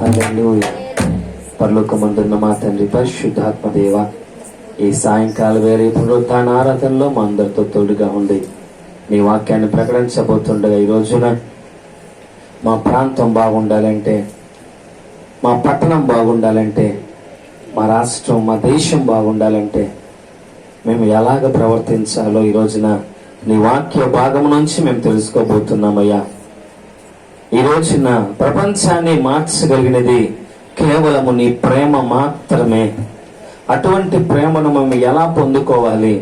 హల్లెలూయా. పరలోకమందున్న మా తండ్రి పరిశుద్ధాత్మ దేవ, ఈ సాయంకాల వేళ పునరుత్థాన ఆరాధనలో మా అందరితో తోడుగా ఉండి నీ వాక్యాన్ని ప్రకటించబోతుండగా ఈ రోజున మా ప్రాంతం బాగుండాలంటే, మా పట్టణం బాగుండాలంటే, మా రాష్ట్రం, మా దేశం బాగుండాలంటే మేము ఎలాగ ప్రవర్తించాలో ఈ రోజున నీ వాక్య భాగం నుంచి మేము తెలుసుకోబోతున్నామయ్యా. ఈ రోజున ప్రపంచాన్ని మార్చగలిగినది కేవలము నీ ప్రేమ మాత్రమే. అటువంటి ప్రేమను మేము ఎలా పొందుకోవాలి,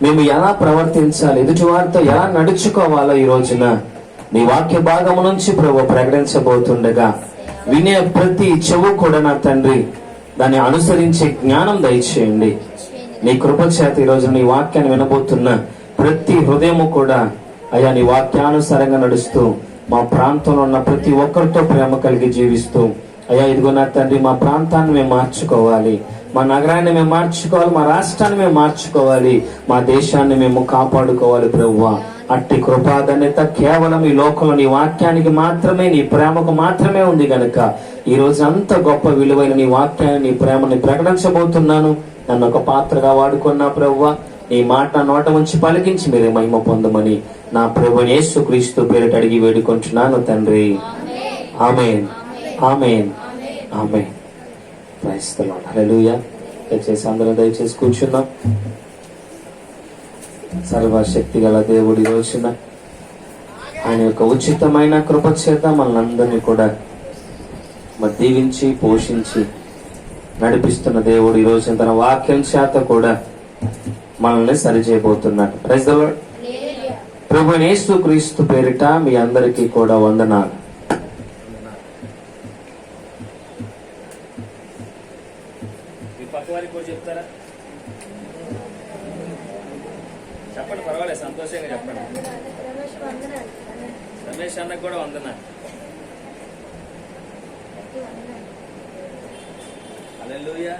మేము ఎలా ప్రవర్తించాలి, ఎదుటివారితో ఎలా నడుచుకోవాలో ఈ రోజున నీ వాక్య భాగము నుంచి ప్రభు ప్రకటించబోతుండగా వినే ప్రతి చెవు కూడా నా తండ్రి దాన్ని అనుసరించే జ్ఞానం దయచేయండి. నీ కృప చేత ఈ రోజు నీ వాక్యాన్ని వినబోతున్న ప్రతి హృదయము కూడా అయ్యా నీ వాక్యానుసారంగా నడుస్తూ మా ప్రాంతంలో ఉన్న ప్రతి ఒక్కరితో ప్రేమ కలిగి జీవిస్తూ అయ్యా ఇదిగో నా తండ్రి మా ప్రాంతాన్ని మేము మార్చుకోవాలి, మా నగరాన్ని మేము మార్చుకోవాలి, మా రాష్ట్రాన్ని మేము మార్చుకోవాలి, మా దేశాన్ని మేము కాపాడుకోవాలి ప్రభువా. అట్టి కృపాధన్యత కేవలం ఈ లోకంలో నీ వాక్యానికి మాత్రమే, నీ ప్రేమకు మాత్రమే ఉంది గనుక ఈ రోజు అంత గొప్ప విలువైన నీ వాక్యాన్ని, నీ ప్రేమని ప్రకటించబోతున్నాను. నన్ను ఒక పాత్రగా వాడుకున్నా ప్రభువా, నీ మాట నోట ఉంచి పలికించి మీరే మహిమ పొందమని నా ప్రభువైన యేసుక్రీస్తు పేరిట అడిగి వేడుకుంటున్నాను తండ్రి. Amen, amen, amen. Praise the Lord. Hallelujah. దయచేసి అందరూ దయచేసి కూర్చున్నాం. సర్వశక్తి గల దేవుడి రోజున ఆయన యొక్క ఉచితమైన కృప చేత మనల్ని అందరినీ కూడా దీవించి పోషించి నడిపిస్తున్న దేవుడు ఈ రోజు తన వాక్యం చేత కూడా మనల్ని సరిచేయబోతున్నాడు. Praise the lord. ప్రభువైన యేసుక్రీస్తు పేరిట మీ అందరికీ కూడా వందనాలు. చెప్తారా? చెప్పండి, పర్వాలేదు, సంతోషంగా చెప్పండి. రమేష్ అన్నకు కూడా వందనా. హల్లెలూయా.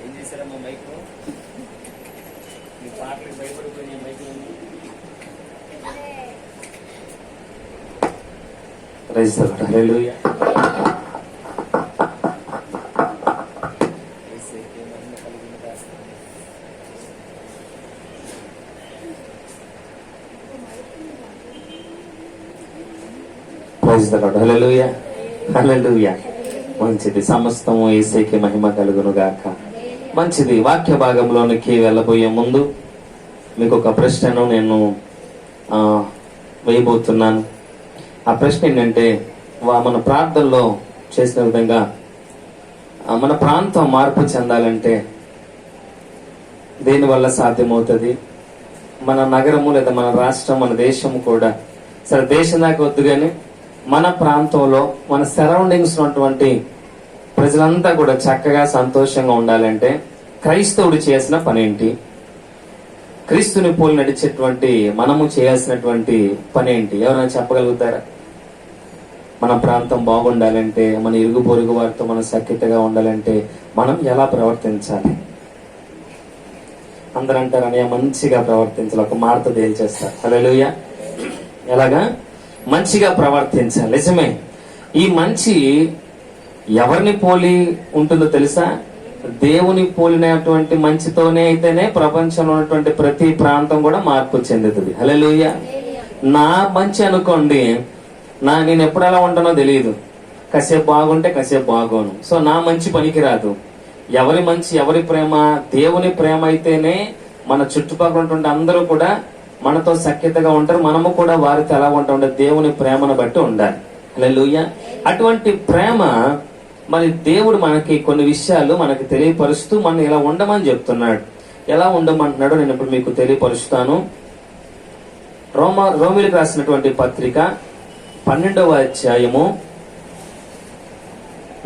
ఏం చేశారమ్మా మైకు? మీ పాటలకు భయపడిపోయిన మైకు ఉంది. Praise the Lord. Hallelujah. Praise the Lord. Hallelujah, hallelujah. మంచిది. సమస్తము యేసుకే మహిమ కలుగును గాక. మంచిది. వాక్య భాగంలోనికి వెళ్ళబోయే ముందు మీకు ఒక ప్రశ్నను నేను వేయబోతున్నాను. ఆ ప్రశ్న ఏంటంటే, మన ప్రార్థనలో చేసిన విధంగా మన ప్రాంతం మార్పు చెందాలంటే దేనివల్ల సాధ్యమవుతుంది? మన నగరము లేదా మన రాష్ట్రం, మన దేశము కూడా, సరే దేశం దాకా వద్దు కానీ మన ప్రాంతంలో మన సరౌండింగ్స్ ఉన్నటువంటి ప్రజలంతా కూడా చక్కగా సంతోషంగా ఉండాలంటే క్రైస్తవుడు చేసిన పనేంటి? క్రీస్తుని పోలి నడిచేటువంటి మనము చేయాల్సినటువంటి పనేంటి? ఎవరైనా చెప్పగలుగుతారా? మన ప్రాంతం బాగుండాలంటే, మన ఇరుగు పొరుగు వారితో మనం సఖ్యతగా ఉండాలంటే మనం ఎలా ప్రవర్తించాలి? అందరూ అంటారు అని మంచిగా ప్రవర్తించాలి. ఒక మాటతో తేల్చేస్తారు. హల్లెలూయా. ఎలాగా? మంచిగా ప్రవర్తించాలి. నిజమే. ఈ మంచి ఎవరిని పోలి ఉంటుందో తెలుసా? దేవుని పోలినటువంటి మంచితోనే అయితేనే ప్రపంచంలో ఉన్నటువంటి ప్రతి ప్రాంతం కూడా మార్పు చెందుతుంది. హల్లెలూయా. నా మంచి అనుకోండి, నేను ఎప్పుడు ఎలా ఉంటానో తెలియదు. కాసేపు బాగుంటే కాసేపు బాగోను. సో నా మంచి పనికి రాదు. ఎవరి మంచి, ఎవరి ప్రేమ? దేవుని ప్రేమ అయితేనే మన చుట్టుపక్కల ఉన్నటువంటి అందరూ కూడా మనతో సఖ్యతగా ఉంటారు. మనము కూడా వారితో ఎలా ఉంటాం? దేవుని ప్రేమను బట్టి ఉండాలి. హల్లెలూయా. అటువంటి ప్రేమ మరి దేవుడు మనకి కొన్ని విషయాలు మనకి తెలియపరుస్తూ మనం ఇలా ఉండమని చెప్తున్నాడు. ఎలా ఉండమంటున్నాడో నేను ఇప్పుడు మీకు తెలియపరుస్తాను. రోమీయులకు రాసినటువంటి పత్రిక 12వ అధ్యాయము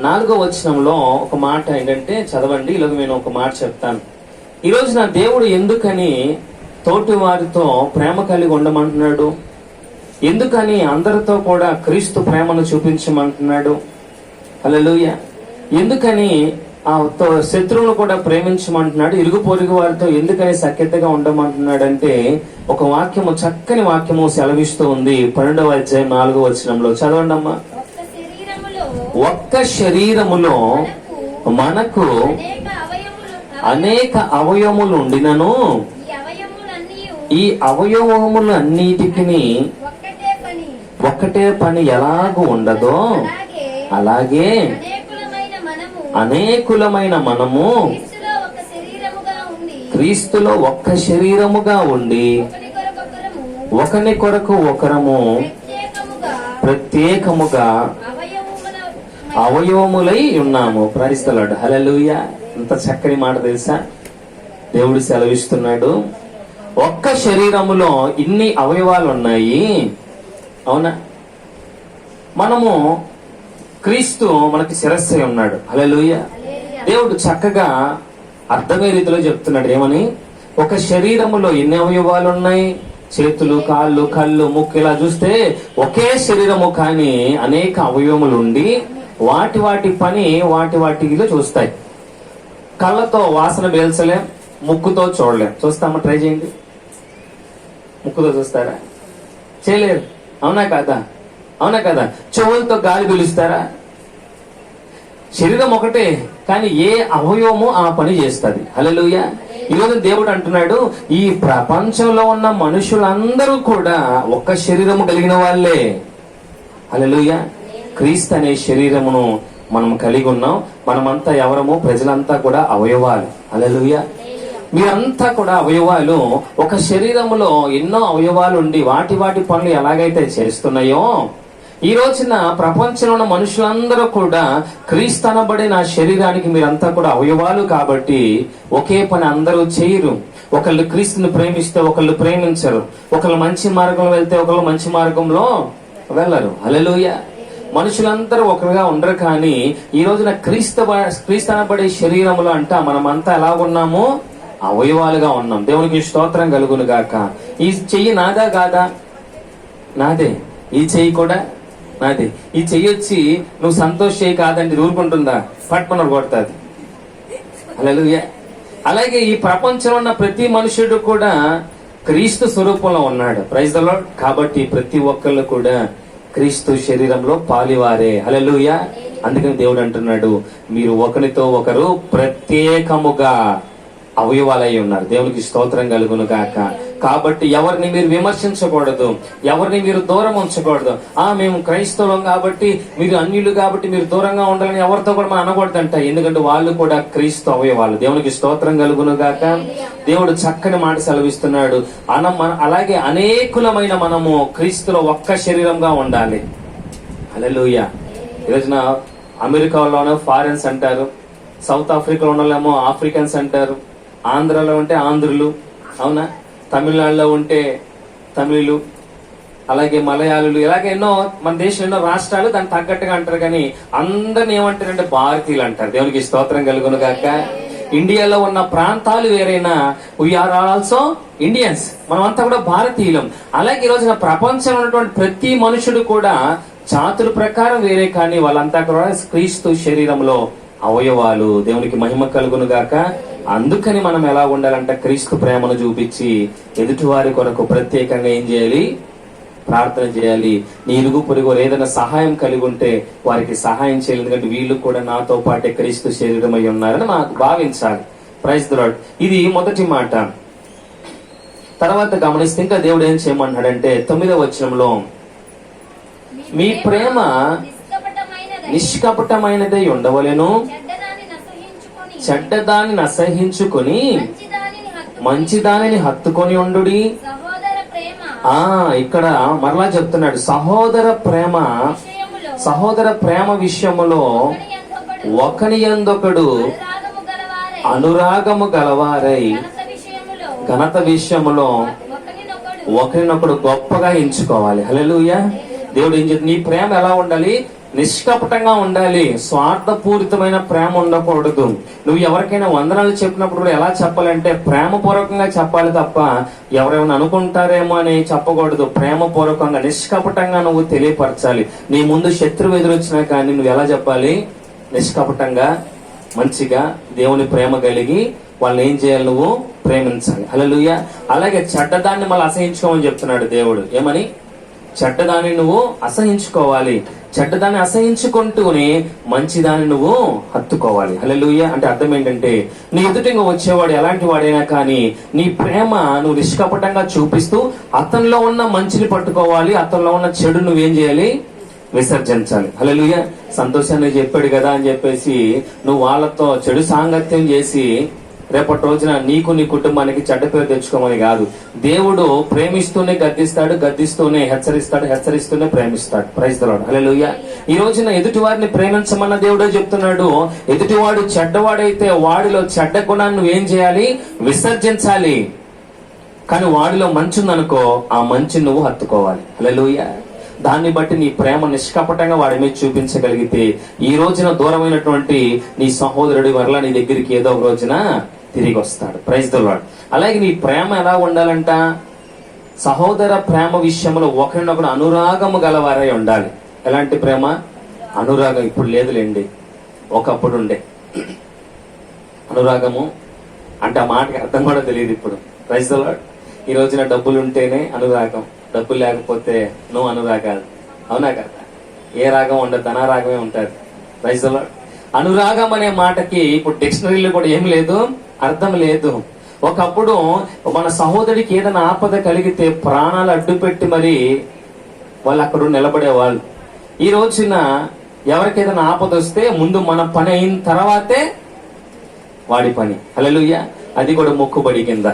4వ వచనంలో ఒక మాట ఏంటంటే, చదవండి. ఇలాగ నేను ఒక మాట చెప్తాను. ఈరోజు నా దేవుడు ఎందుకని తోటి వారితో ప్రేమ కలిగి ఉండమంటున్నాడు? ఎందుకని అందరితో కూడా క్రీస్తు ప్రేమను చూపించమంటున్నాడు? హల్లెలూయా. ఎందుకని శత్రువును కూడా ప్రేమించమంటున్నాడు? ఇరుగు పొరుగు వారితో ఎందుకని సఖ్యతగా ఉండమంటున్నాడంటే ఒక వాక్యము, చక్కని వాక్యము సెలవిస్తూ ఉంది. 12వ అధ్యాయం 4వ వచనంలో చదవండి అమ్మా. ఒక్క శరీరములో మనకు అనేక అవయవములు ఉండినను ఈ అవయవములన్నిటికి ఒక్కటే పని ఎలాగూ ఉండదో అలాగే అనేకులమైన మనము క్రీస్తులో ఒక్క శరీరముగా ఉండి ఒకని కొరకు ఒకరము ప్రత్యేకముగా అవయవములై ఉన్నాము. Praise the Lord. హల్లెలూయా. ఇంత చక్కని మాట తెలుసా? దేవుడు సెలవిస్తున్నాడు, ఒక్క శరీరములో ఇన్ని అవయవాలు ఉన్నాయి. అవునా? మనము క్రీస్తు మనకి శిరస్సు ఉన్నాడు. హల్లెలూయా. దేవుడు చక్కగా అర్థమయ్యే రీతిలో చెప్తున్నాడు. ఏమని? ఒక శరీరములో ఎన్ని అవయవాలు ఉన్నాయి? చేతులు, కాళ్ళు, కళ్ళు, ముక్కు, ఇలా చూస్తే ఒకే శరీరము, కానీ అనేక అవయవములు ఉండి వాటి వాటి పని వాటిలో చూస్తాయి. కళ్ళతో వాసన పీల్చలేం, ముక్కుతో చూడలేం. చూస్తామా? ట్రై చేయండి. ముక్కుతో చూస్తారా? చేయలేరు. అవునా కదా? అవునా కదా? చెవులతో గాలి పీలుస్తారా? శరీరం ఒకటే, కానీ ఏ అవయవము ఆ పని చేస్తుంది. హల్లెలూయా. ఈరోజు దేవుడు అంటున్నాడు, ఈ ప్రపంచంలో ఉన్న మనుషులందరూ కూడా ఒక్క శరీరము కలిగిన వాళ్ళే. హల్లెలూయా. క్రీస్తు అనే శరీరమును మనం కలిగి ఉన్నాం. మనమంతా ఎవరము? ప్రజలంతా కూడా అవయవాలు. హల్లెలూయా. మీరంతా కూడా అవయవాలు. ఒక శరీరములో ఎన్నో అవయవాలు ఉండి వాటి పనులు ఎలాగైతే చేస్తున్నాయో, ఈ రోజున ప్రపంచంలో ఉన్న మనుషులందరూ కూడా క్రీస్తు అనబడిన శరీరానికి మీరంతా కూడా అవయవాలు. కాబట్టి ఒకే పని అందరూ చేయరు. ఒకళ్ళు క్రీస్తుని ప్రేమిస్తే ఒకళ్ళు ప్రేమించరు. ఒకళ్ళు మంచి మార్గంలో వెళ్తే ఒకళ్ళు మంచి మార్గంలో వెళ్ళరు. హల్లెలూయా. మనుషులందరూ ఒకరుగా ఉండరు. కానీ ఈ రోజున క్రీస్తు అనబడే శరీరంలో అంట మనమంతా ఎలాగున్నాము? అవయవాలుగా ఉన్నాం. దేవునికి స్తోత్రం కలుగును గాక. ఈ చెయ్యి నాదా కాదా? నాదే. ఈ చెయ్యి కూడా నాదే. ఈ చెయ్యి వచ్చి నువ్వు సంతోష్ చెయ్యి కాదండి ఊరుకుంటుందా? పట్టుకున్నారు కొడతాది. హల్లెలూయా. అలాగే ఈ ప్రపంచంలో ఉన్న ప్రతి మనుషుడు కూడా క్రీస్తు స్వరూపంలో ఉన్నాడు. Praise the lord. కాబట్టి ప్రతి ఒక్కళ్ళు కూడా క్రీస్తు శరీరంలో పాలివారే. హల్లెలూయా. అందుకని దేవుడు అంటున్నాడు, మీరు ఒకరితో ఒకరు ప్రత్యేకముగా అవయవాలై ఉన్నారు. దేవునికి స్తోత్రం కలుగును గాక. కాబట్టి ఎవరిని మీరు విమర్శించకూడదు, ఎవరిని మీరు దూరం ఉంచకూడదు. మేము క్రైస్తవులం కాబట్టి, మీరు అన్యులు కాబట్టి మీరు దూరంగా ఉండాలని ఎవరితో కూడా మనం అనకూడదంట. ఎందుకంటే వాళ్ళు కూడా క్రీస్తు అవయవాలు. దేవునికి స్తోత్రం కలుగును గాక. దేవుడు చక్కని మాట సెలవిస్తున్నాడు. అలాగే అనేకులమైన మనము క్రీస్తులో ఒక్క శరీరంగా ఉండాలి. హల్లెలూయా. ఈరోజున అమెరికాలోనో ఫారెన్స్ అంటారు, సౌత్ ఆఫ్రికాలో ఉన్నోళ్ళేమో ఆఫ్రికన్స్ అంటారు, ఆంధ్రలో ఉంటే ఆంధ్రులు, అవునా, తమిళనాడులో ఉంటే తమిళులు, అలాగే మలయాళులు, ఇలాగే ఎన్నో మన దేశంలో ఎన్నో రాష్ట్రాలు దానికి తగ్గట్టుగా అంటారు. కానీ అందరిని ఏమంటారంటే భారతీయులు అంటారు. దేవునికి స్తోత్రం కలుగును గాక. ఇండియాలో ఉన్న ప్రాంతాలు వేరైనా వీఆర్ ఆల్సో ఇండియన్స్, మనమంతా కూడా భారతీయులం. అలాగే ఈ రోజున ప్రపంచంలో ఉన్నటువంటి ప్రతి మనుషుడు కూడా జాతుల ప్రకారం వేరే, కానీ వాళ్ళంతా కూడా క్రీస్తు శరీరంలో అవయవాలు. దేవునికి మహిమ కలుగును గాక. అందుకని మనం ఎలా ఉండాలంట? క్రీస్తు ప్రేమను చూపించి ఎదుటి వారి కొరకు ప్రత్యేకంగా ఏం చేయాలి? ప్రార్థన చేయాలి. నీ ఇరుగు పొరుగు ఏదైనా సహాయం కలిగి ఉంటే వారికి సహాయం చేయాలి. ఎందుకంటే వీళ్ళు కూడా నాతో పాటే క్రీస్తు శరీరం అయి ఉన్నారని మాకు భావించాలి. Praise the Lord. ఇది మొదటి మాట. తర్వాత గమనిస్తే ఇంకా దేవుడు ఏం చేయమన్నాడంటే 9వ వచనంలో, మీ ప్రేమ నిష్కపటమైనదై ఉండవలెను, చెడ్డదానిని అసహించుకొని మంచిదానిని హత్తుకొని ఉండుడి. ఇక్కడ మరలా చెప్తున్నాడు, సహోదర ప్రేమ విషయములో ఒకని యందొకడు అనురాగము గలవారై ఘనత విషయములో ఒకరినొకడు గొప్పగా ఎంచుకోవాలి. హల్లెలూయా. దేవుడు ఏం చెప్తుంది? నీ ప్రేమ ఎలా ఉండాలి? నిష్కపటంగా ఉండాలి. స్వార్థపూరితమైన ప్రేమ ఉండకూడదు. నువ్వు ఎవరికైనా వందనాలు చెప్పినప్పుడు కూడా ఎలా చెప్పాలంటే ప్రేమపూర్వకంగా చెప్పాలి తప్ప ఎవరేమైనా అనుకుంటారేమో అని చెప్పకూడదు. ప్రేమపూర్వకంగా నిష్కపటంగా నువ్వు తెలియపరచాలి. నీ ముందు శత్రువు ఎదురొచ్చినా కానీ నువ్వు ఎలా చెప్పాలి? నిష్కపటంగా, మంచిగా, దేవుని ప్రేమ కలిగి వాళ్ళని ఏం చేయాలి? నువ్వు ప్రేమించాలి. హల్లెలూయా. అలాగే చెడ్డదాన్ని మళ్ళీ అసహించుకోమని చెప్తున్నాడు దేవుడు. ఏమని? చెడ్డదాన్ని నువ్వు అసహించుకోవాలి. చెడ్డదాన్ని అసహించుకుంటూనే మంచిదాన్ని నువ్వు హత్తుకోవాలి. హల్లెలూయా. అంటే అర్థం ఏంటంటే నీ ఎదుటిగా వచ్చేవాడు ఎలాంటి వాడైనా కానీ నీ ప్రేమ నువ్వు నిష్కపటంగా చూపిస్తూ అతనిలో ఉన్న మంచిని పట్టుకోవాలి, అతనిలో ఉన్న చెడు నువ్వేం చేయాలి? విసర్జించాలి. హల్లెలూయా. సంతోషాన్ని చెప్పాడు కదా అని చెప్పేసి నువ్వు వాళ్ళతో చెడు సాంగత్యం చేసి రేపటి రోజున నీకు నీ కుటుంబానికి చెడ్డ పేరు తెచ్చుకోమని కాదు. దేవుడు ప్రేమిస్తూనే గద్దిస్తాడు, గద్దిస్తూనే హెచ్చరిస్తాడు, హెచ్చరిస్తూనే ప్రేమిస్తాడు. Praise the Lord. హల్లెలూయా. ఈ రోజున ఎదుటి వారిని ప్రేమించమన్న దేవుడే చెప్తున్నాడు. ఎదుటివాడు చెడ్డవాడైతే వాడిలో చెడ్డ గుణాన్ని నువ్వేం చేయాలి? విసర్జించాలి. కానీ వాడిలో మంచి ఉందనుకో, ఆ మంచిని నువ్వు హత్తుకోవాలి. హల్లెలూయా. దాన్ని బట్టి నీ ప్రేమ నిష్కపటంగా వాడి మీద చూపించగలిగితే ఈ రోజున దూరమైనటువంటి నీ సహోదరుడి వల్ల నీ దగ్గరికి ఏదో ఒక రోజున తిరిగి వస్తాడు. Praise the Lord. అలాగే నీ ప్రేమ ఎలా ఉండాలంట? సహోదర ప్రేమ విషయంలో ఒకరినొకరు అనురాగము గలవారై ఉండాలి. ఎలాంటి ప్రేమ? అనురాగం. ఇప్పుడు లేదులేండి, ఒకప్పుడు ఉండే అనురాగము. అంటే ఆ మాటకి అర్థం కూడా తెలియదు ఇప్పుడు. Praise the Lord. ఈ రోజున డబ్బులు ఉంటేనే అనురాగం, డబ్బులు లేకపోతే నువ్వు అనురాగాలు. అవునా కదా? ఏ రాగం ఉండదు, ధనారాగమే ఉంటారు. Praise the Lord. అనురాగం అనే మాటకి ఇప్పుడు డిక్షనరీలో కూడా ఏం లేదు, అర్థం లేదు. ఒకప్పుడు మన సహోదరికి ఏదైనా ఆపద కలిగితే ప్రాణాలు అడ్డుపెట్టి మరి వాళ్ళు అక్కడ నిలబడేవాళ్ళు. ఈ రోజున ఎవరికి ఏదైనా ఆపద వస్తే ముందు మన పని అయిన తర్వాతే వాడి పని. హల్లెలూయా. అది కూడా మొక్కుబడి కింద.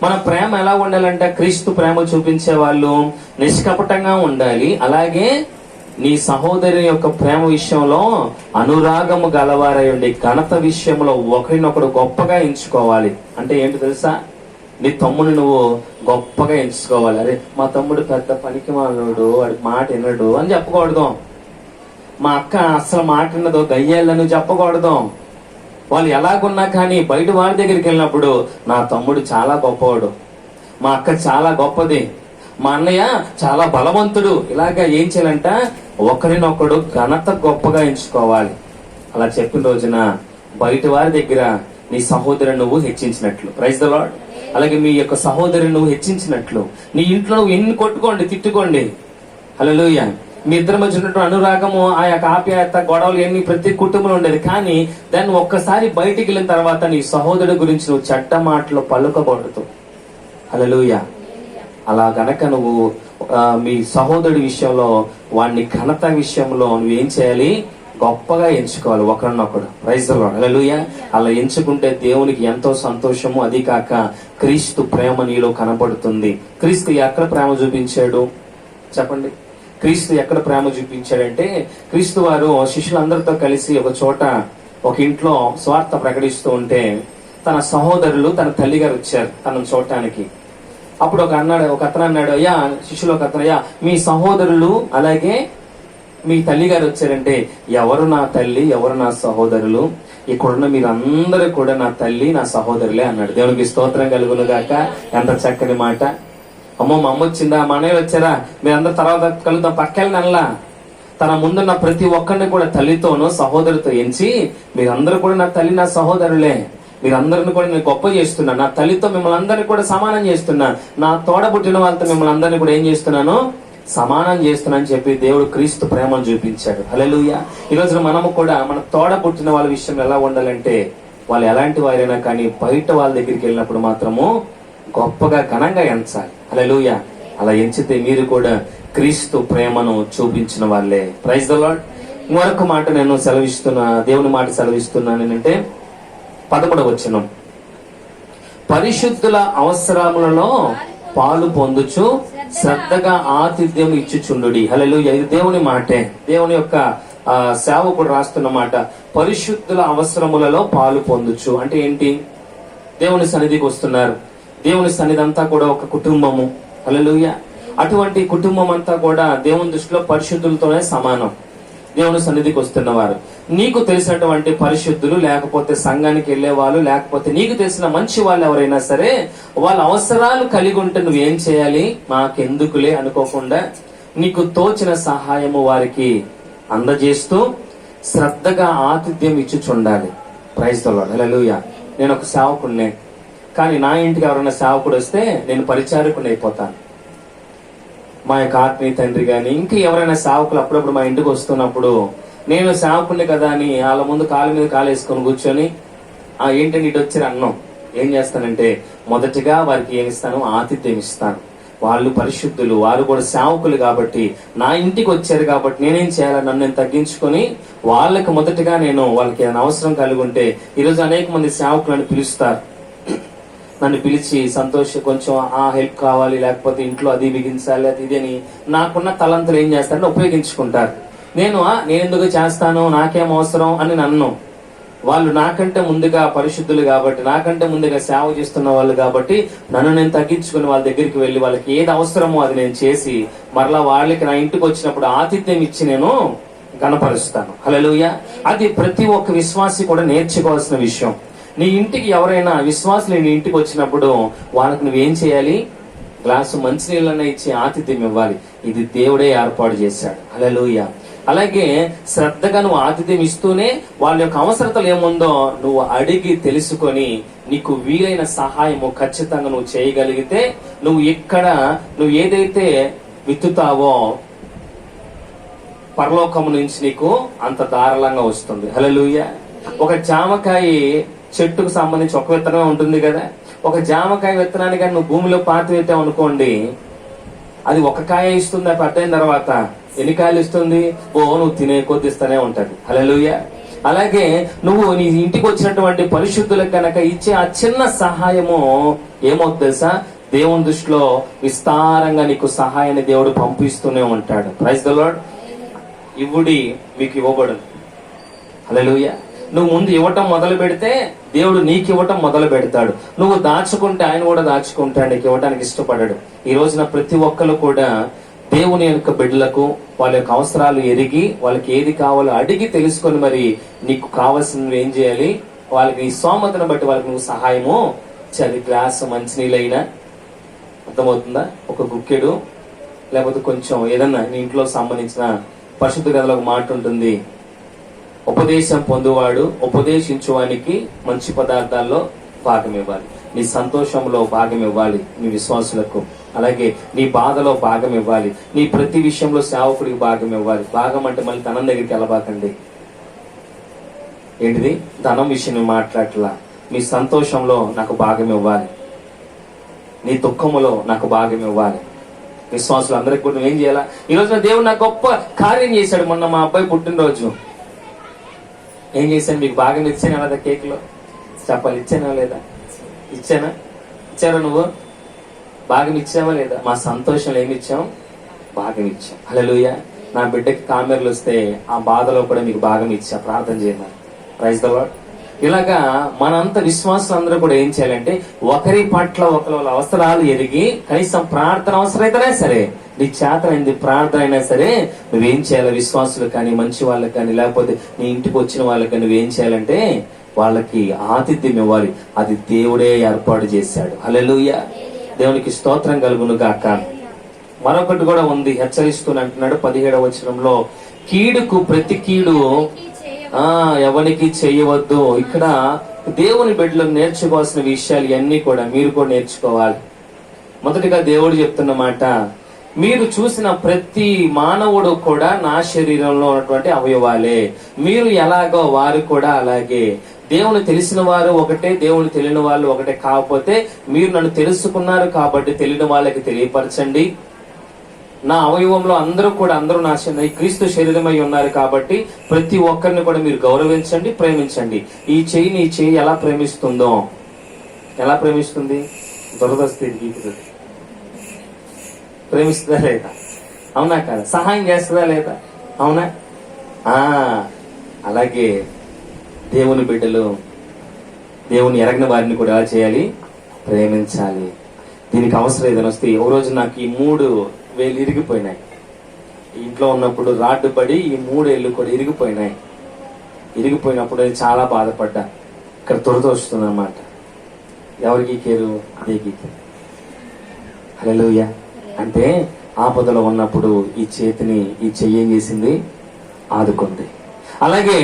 మన ప్రేమ ఎలా ఉండాలంటే క్రీస్తు ప్రేమ చూపించే వాళ్ళు నిష్కపటంగా ఉండాలి. అలాగే నీ సహోదరి యొక్క ప్రేమ విషయంలో అనురాగము గలవారై ఉండి ఘనత విషయంలో ఒకరినొకడు గొప్పగా ఎంచుకోవాలి. అంటే ఏంటి తెలుసా? నీ తమ్ముడు నువ్వు గొప్పగా ఎంచుకోవాలి. అరే మా తమ్ముడు పెద్ద పనికి మాలోడు, వాడి మాట వినడు అని చెప్పకూడదు. మా అక్క అసలు మాట విన్నదో గయ్యాలని చెప్పకూడదు. వాళ్ళు ఎలాగున్నా కానీ బయట వారి దగ్గరికి వెళ్ళినప్పుడు నా తమ్ముడు చాలా గొప్పవాడు, మా అక్క చాలా గొప్పది, మా అన్నయ్య చాలా బలవంతుడు, ఇలాగా ఏం చేయాలంట? ఒకరినొకడు ఘనత గొప్పగా ఎంచుకోవాలి. అలా చెప్పిన రోజున బయట వారి దగ్గర నీ సహోదరుని నువ్వు హెచ్చించినట్లు. Praise the Lord. అలాగే మీ యొక్క సహోదరుని నువ్వు హెచ్చించినట్లు. నీ ఇంట్లో నువ్వు ఎన్ని కొట్టుకోండి, తిట్టుకోండి. హల్లెలూయా. మీ ఇద్దరి మధ్య ఉన్నటువంటి అనురాగము, ఆ యొక్క ఆప్యాయత, గొడవలు ఎన్ని ప్రతి కుటుంబంలో ఉండేది. కానీ దాన్ని ఒక్కసారి బయటికి వెళ్ళిన తర్వాత నీ సహోదరుడి గురించి నువ్వు చెడ్డ మాటలు పలుకబడుతూ. హల్లెలూయా. అలా గనక నువ్వు మీ సహోదరుడి విషయంలో, వాడిని ఘనత విషయంలో నువ్వేం చేయాలి? గొప్పగా ఎంచుకోవాలి ఒకరినొకడు. Praise the Lord. హల్లెలూయా. అలా ఎంచుకుంటే దేవునికి ఎంతో సంతోషము. అది కాక క్రీస్తు ప్రేమ నీలో కనపడుతుంది. క్రీస్తు ఎక్కడ ప్రేమ చూపించాడు చెప్పండి? క్రీస్తు ఎక్కడ ప్రేమ చూపించాడంటే క్రీస్తు వారు శిష్యులందరితో కలిసి ఒక చోట ఒక ఇంట్లో స్వార్థ ప్రకటిస్తూ ఉంటే తన సహోదరులు, తన తల్లి గారు వచ్చారు తనను చూడటానికి. అప్పుడు ఒక అతను అన్నాడు, అయ్యా శిష్యులు ఒక అతను, అయ్యా మీ సహోదరులు అలాగే మీ తల్లి గారు వచ్చారంటే ఎవరు నా తల్లి, ఎవరు నా సహోదరులు? ఇక్కడున్న మీరందరూ కూడా నా తల్లి, నా సహోదరులే అన్నాడు. దేవునికి స్తోత్రం కలుగును గాక. ఎంత చక్కని మాట. అమ్మో మా అమ్మ వచ్చిందా, మా అన్నయ్య వచ్చారా, మీరందరూ తర్వాత కలుద్దాం పక్కెళ్ళని అనలా. తన ముందున్న ప్రతి ఒక్కరిని కూడా తల్లితోనూ సహోదరితో ఎంచి మీరందరూ కూడా నా తల్లి, నా సహోదరులే, మీరందరిని కూడా నేను గొప్ప చేస్తున్నా, నా తల్లితో మిమ్మల్ని అందరినీ కూడా సమానం చేస్తున్నా, నా తోడబుట్టిన వాళ్ళతో మిమ్మల్ని అందరినీ కూడా ఏం చేస్తున్నాను? సమానం చేస్తున్నా అని చెప్పి దేవుడు క్రీస్తు ప్రేమను చూపించాడు. హల్లెలూయా. ఈ రోజున మనము కూడా మన తోడబుట్టిన వాళ్ళ విషయం ఎలా ఉండాలంటే వాళ్ళు ఎలాంటి వారైనా కానీ బయట వాళ్ళ దగ్గరికి వెళ్ళినప్పుడు మాత్రము గొప్పగా ఘనంగా ఎంచాలి. హల్లెలూయా. అలా ఎంచితే మీరు కూడా క్రీస్తు ప్రేమను చూపించిన వాళ్ళే. Praise the Lord. మరొక మాట నేను సెలవిస్తున్నా, దేవుని మాట సెలవిస్తున్నాను ఏంటంటే 11వ వచనం, పరిశుద్ధుల అవసరములలో పాలు పొందుచు శ్రద్ధగా ఆతిథ్యం ఇచ్చుచుండుడి. హల్లెలూయా. ఇది దేవుని మాటే, దేవుని యొక్క సేవకుడు రాస్తున్న మాట. పరిశుద్ధుల అవసరములలో పాలు పొందుచు అంటే ఏంటి? దేవుని సన్నిధికి వస్తున్నారు. దేవుని సన్నిధి అంతా కూడా ఒక కుటుంబము. హల్లెలూయా. అటువంటి కుటుంబం అంతా కూడా దేవుని దృష్టిలో పరిశుద్ధులతోనే సమానం. దేవుని సన్నిధికి వస్తున్నవారు, నీకు తెలిసినటువంటి పరిశుద్ధులు, లేకపోతే సంఘానికి వెళ్ళేవాళ్ళు, లేకపోతే నీకు తెలిసిన మంచి వాళ్ళు ఎవరైనా సరే, వాళ్ళ అవసరాలు కలిగి ఉంటే నువ్వేం చేయాలి? మాకెందుకులే అనుకోకుండా నీకు తోచిన సహాయము వారికి అందజేస్తూ శ్రద్ధగా ఆతిథ్యం ఇచ్చుచుండాలి. Praise the Lord. హల్లెలూయా. నేను ఒక సేవకుడినే, కానీ నా ఇంటికి ఎవరైనా సేవకుడు వస్తే నేను పరిచారకుని అయిపోతాను. మా యొక్క ఆత్మీయ తండ్రి కానీ ఇంకా ఎవరైనా సేవకులు అప్పుడప్పుడు మా ఇంటికి వస్తున్నప్పుడు నేను సేవకుడిని కదా అని వాళ్ళ ముందు కాలు మీద కాలు వేసుకొని కూర్చొని ఏంటంటే ఇటు వచ్చారు అన్నం. ఏం చేస్తానంటే మొదటిగా వారికి ఏమి ఇస్తాను? ఆతిథ్యం ఇస్తాను. వాళ్ళు పరిశుద్ధులు, వాళ్ళు కూడా సేవకులు కాబట్టి నా ఇంటికి వచ్చారు కాబట్టి నేనేం చేయాలి? నన్ను నేను తగ్గించుకొని వాళ్ళకి మొదటిగా నేను వాళ్ళకి ఏదైనా అవసరం కలిగి ఉంటే, ఈరోజు అనేక మంది సేవకులను పిలుస్తారు. నన్ను పిలిచి కొంచెం హెల్ప్ కావాలి, లేకపోతే ఇంట్లో అది బిగించాలి, అది ఇది అని నాకున్న తలంతులు ఏం చేస్తారని ఉపయోగించుకుంటారు. నేను ఎందుకు చేస్తాను, నాకేం అవసరం అని నన్ను, వాళ్ళు నాకంటే ముందుగా పరిశుద్ధులు కాబట్టి, నాకంటే ముందుగా సేవ చేస్తున్న వాళ్ళు కాబట్టి నన్ను నేను తగ్గించుకుని వాళ్ళ దగ్గరికి వెళ్ళి వాళ్ళకి ఏది అవసరమో అది నేను చేసి మరలా వాళ్ళకి నా ఇంటికి వచ్చినప్పుడు ఆతిథ్యం ఇచ్చి నేను గణపరుస్తాను. హల్లెలూయా. అది ప్రతి ఒక్క విశ్వాసి కూడా నేర్చుకోవాల్సిన విషయం. నీ ఇంటికి ఎవరైనా విశ్వాసులు నీ ఇంటికి వచ్చినప్పుడు వాళ్ళకి నువ్వేం చేయాలి? గ్లాసు మంచినీళ్ళన్నా ఇచ్చి ఆతిథ్యం ఇవ్వాలి. ఇది దేవుడే ఏర్పాటు చేశాడు. హల్లెలూయా. అలాగే శ్రద్ధగా నువ్వు ఆతిథ్యం ఇస్తూనే వాళ్ళ యొక్క అవసరతలు ఏముందో నువ్వు అడిగి తెలుసుకొని నీకు వీలైన సహాయము ఖచ్చితంగా నువ్వు చేయగలిగితే నువ్వు ఏదైతే విత్తుతావో పరలోకము నుంచి నీకు అంత ధారాళంగా వస్తుంది. హల్లెలూయా. ఒక జామకాయ చెట్టుకు సంబంధించి ఒక విత్తనమే ఉంటుంది కదా. ఒక జామకాయ విత్తనాన్ని కానీ నువ్వు భూమిలో పాతివేతావు అనుకోండి, అది ఒక కాయ ఇస్తుంది. అది పెద్దయిన తర్వాత ఎన్ని కాయలు ఇస్తుంది? నువ్వు తినే కొద్ది ఇస్తూనే ఉంటది. హల్లెలూయా. అలాగే నువ్వు నీ ఇంటికి వచ్చినటువంటి పరిశుద్ధులకు కనుక ఇచ్చే ఆ చిన్న సహాయము ఏమవుతుంది తెలుసా? దేవుని దృష్టిలో విస్తారంగా నీకు సహాయాన్ని దేవుడు పంపిస్తూనే ఉంటాడు. Praise the lord. ఇవ్వుడి మీకు ఇవ్వబడు. హల్లెలూయా. నువ్వు ముందు ఇవ్వటం మొదలు పెడితే దేవుడు నీకు ఇవ్వటం మొదలు పెడతాడు. నువ్వు దాచుకుంటే ఆయన కూడా దాచుకుంటాడు, నీకు ఇవ్వడానికి ఇష్టపడడు. ఈ రోజున ప్రతి ఒక్కరు కూడా దేవుని యొక్క బిడ్డలకు వాళ్ళ యొక్క అవసరాలు ఎరిగి వాళ్ళకి ఏది కావాలో అడిగి తెలుసుకొని మరి నీకు కావాల్సినవి ఏం చేయాలి? వాళ్ళకి నీ స్తోమతను బట్టి వాళ్ళకి నువ్వు సహాయము చలి గ్లాసు మంచినీళ్ళైనా, అర్థమవుతుందా, ఒక గుక్కెడు, లేకపోతే కొంచెం ఏదన్నా నీ ఇంట్లో సంబంధించిన పరిశుద్ధ గ్రంథంలో ఒక మాట ఉంటుంది, ఉపదేశం పొందువాడు ఉపదేశించువానికి మంచి పదార్థాల్లో భాగం ఇవ్వాలి, నీ సంతోషంలో భాగం ఇవ్వాలి నీ విశ్వాసులకు, అలాగే నీ బాధలో భాగం ఇవ్వాలి, నీ ప్రతి విషయంలో సేవకుడికి భాగం ఇవ్వాలి. భాగం అంటే మళ్ళీ ధనం దగ్గరికి వెళ్ళబాకండి. ఏంటిది? ధనం విషయం మాట్లాడట్లా. నీ సంతోషంలో నాకు భాగం ఇవ్వాలి, నీ దుఃఖములో నాకు భాగం ఇవ్వాలి. విశ్వాసులు అందరికి కూడా ఏం చేయాలా? ఈ రోజున దేవుడు నాకు గొప్ప కార్యం చేశాడు. మొన్న మా అబ్బాయి పుట్టినరోజు ఏం చేశాను? మీకు భాగం ఇచ్చానా లేదా? కేక్ లో చెప్పాలి, ఇచ్చానా లేదా? ఇచ్చారా? నువ్వు భాగం ఇచ్చావా లేదా? మా సంతోషంలో ఏమి ఇచ్చాం? భాగం ఇచ్చాం. హల్లెలూయా. నా బిడ్డకి కామెర్లు వస్తే ఆ బాధలో కూడా మీకు భాగం ఇచ్చా, ప్రార్థన చేయమని. Praise the Lord. ఇలాగా మనంత విశ్వాసం అందరూ కూడా ఏం చేయాలంటే ఒకరి పట్ల ఒకరి అవసరాలు ఎరిగి కనీసం ప్రార్థన అవసరం అయితేనే సరే, నీ చేతనైంది ప్రార్థన అయినా సరే నువ్వేం చేయాలి? విశ్వాసులు కానీ మంచి వాళ్ళకి కానీ లేకపోతే నీ ఇంటికి వచ్చిన వాళ్ళకి నువ్వేం చేయాలంటే వాళ్ళకి ఆతిథ్యం ఇవ్వాలి. అది దేవుడే ఏర్పాటు చేశాడు. హల్లెలూయా. దేవునికి స్తోత్రం కలుగును గాక. మరొకటి కూడా ఉంది, హెచ్చరిస్తూ అంటున్నాడు 17వ వచనంలో, కీడుకు ప్రతి కీడు ఎవరికి చేయవద్దు. ఇక్కడ దేవుని బిడ్డలు నేర్చుకోవాల్సిన విషయాలు ఇవన్నీ కూడా మీరు కూడా నేర్చుకోవాలి. మొదటిగా దేవుడు చెప్తున్న మాట, మీరు చూసిన ప్రతి మానవుడు కూడా నా శరీరంలో ఉన్నటువంటి అవయవాలే, మీరు ఎలాగో వారు కూడా అలాగే. దేవుని తెలిసిన వారు ఒకటే, దేవుని తెలియని వాళ్ళు ఒకటే. కాకపోతే మీరు నన్ను తెలుసుకున్నారు కాబట్టి తెలియని వాళ్ళకి తెలియపరచండి. నా అవయవంలో అందరూ నా క్రీస్తు శరీరమై ఉన్నారు కాబట్టి ప్రతి ఒక్కరిని కూడా మీరు గౌరవించండి, ప్రేమించండి. ఈ చెయ్యి ఎలా ప్రేమిస్తుందో, ఎలా ప్రేమిస్తుంది? దురదస్థితి ప్రేమిస్తుందా లేదా? అవునా కదా? సహాయం చేస్తుందా లేదా? అవునా? అలాగే దేవుని బిడ్డలు, దేవుని ఎరగిన వారిని కూడా ఎలా చేయాలి? ప్రేమించాలి. దీనికి అవసరం ఏదైనా వస్తే, ఒక రోజు నాకు ఈ 3 వేలు ఇరిగిపోయినాయి. ఇంట్లో ఉన్నప్పుడు రాడ్డు పడి ఈ 3 ఏళ్ళు కూడా ఇరిగిపోయినాయి. ఇరిగిపోయినప్పుడు నేను చాలా బాధపడ్డా. ఇక్కడ దురద వస్తుంది అన్నమాట. ఎవరికి కేరు? అదే గీకేరు. హల్లెలూయా. అంటే ఆపదలో ఉన్నప్పుడు ఈ చెయ్యి ఏం చేసింది? ఆదుకుంది. అలాగే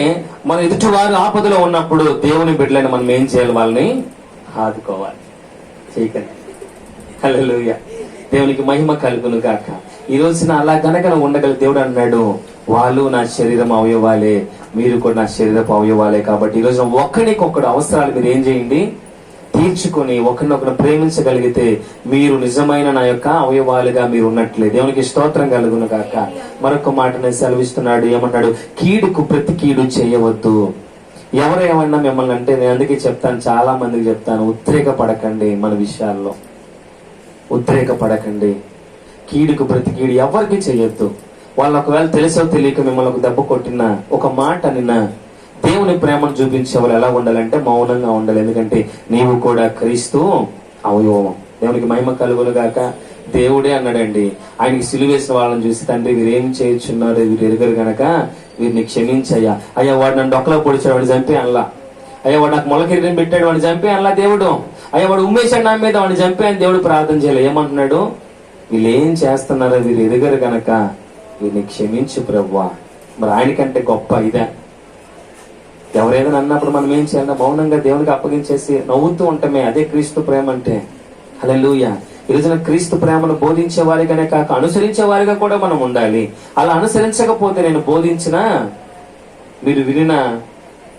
మన ఎదుటి వారు ఆపదలో ఉన్నప్పుడు దేవుని బిడ్డలని మనం ఏం చేయాలి? వాళ్ళని ఆదుకోవాలి. చేయకండి. హల్లెలూయా. దేవునికి మహిమ కలుగును గాక. ఈ రోజున అలా గనక ఉండగల దేవుడు అన్నాడు, వాళ్ళు నా శరీరం అవయవాలే, మీరు కూడా నా శరీరపు అవయవాలే. కాబట్టి ఈ రోజున ఒకరికొకడు అవసరాలు మీరు ఏం చేయండి? తీర్చుకొని ఒకరినొకరు ప్రేమించగలిగితే మీరు నిజమైన నా యొక్క అవయవాలుగా మీరు ఉన్నట్లే. దేవునికి స్తోత్రం కలుగును గాక. మరొక మాటనే సెలవిస్తున్నాడు. ఏమన్నాడు? కీడుకు ప్రతి కీడు చేయవద్దు. ఎవరేమన్నా మిమ్మల్ని అంటే, నేను అందుకే చెప్తాను, చాలా మందికి చెప్తాను, ఉద్రేకపడకండి. మన విషయాల్లో ఉద్రేకపడకండి. కీడుకు ప్రతి కీడు ఎవరికి చేయొద్దు. వాళ్ళు ఒకవేళ తెలుసో తెలియక మిమ్మల్ని ఒక దెబ్బ కొట్టినా, ఒక మాట నిన్న, దేవుని ప్రేమను చూపించే వాళ్ళు ఎలా ఉండాలంటే మౌనంగా ఉండాలి. ఎందుకంటే నీవు కూడా క్రీస్తు అవయవం. దేవునికి మహిమ కలుగును గాక. దేవుడే అన్నాడండి, ఆయనకి సిలువేసిన వాళ్ళని చూసి, తండ్రి వీరేం చేయుచున్నారు, వీరు ఎరుగరు గనక వీరిని క్షమించయ్యా. అయ్యా వాడు నన్ను డొక్కలో పొడిచాడు, వాడిని చంపి అనలా. అయ్యా వాడు నాకు మొలకెరిని పెట్టాడు, వాడిని చంపి అనలా దేవుడు. అయ్యా వాడు ఉమ్మేశాడు నా మీద, వాడిని చంపి అని దేవుడు ప్రార్థన చేయాలి. ఏమంటున్నాడు? వీళ్ళు ఏం చేస్తున్నారో వీరు ఎరుగరు గనక వీరిని క్షమించు ప్రభువా. మరి ఆయనకంటే గొప్ప ఇదే. ఎవరేదైనా అన్నప్పుడు మనం ఏం చేయాలి? మౌనంగా దేవునికి అప్పగించేసి నవ్వుతూ ఉంటామే. అదే క్రీస్తు ప్రేమ అంటే. హల్లెలూయా. ఈ రోజున క్రీస్తు ప్రేమను బోధించే వారిగానే కాక అనుసరించే వారిగా కూడా మనం ఉండాలి. అలా అనుసరించకపోతే నేను బోధించినా మీరు వినిన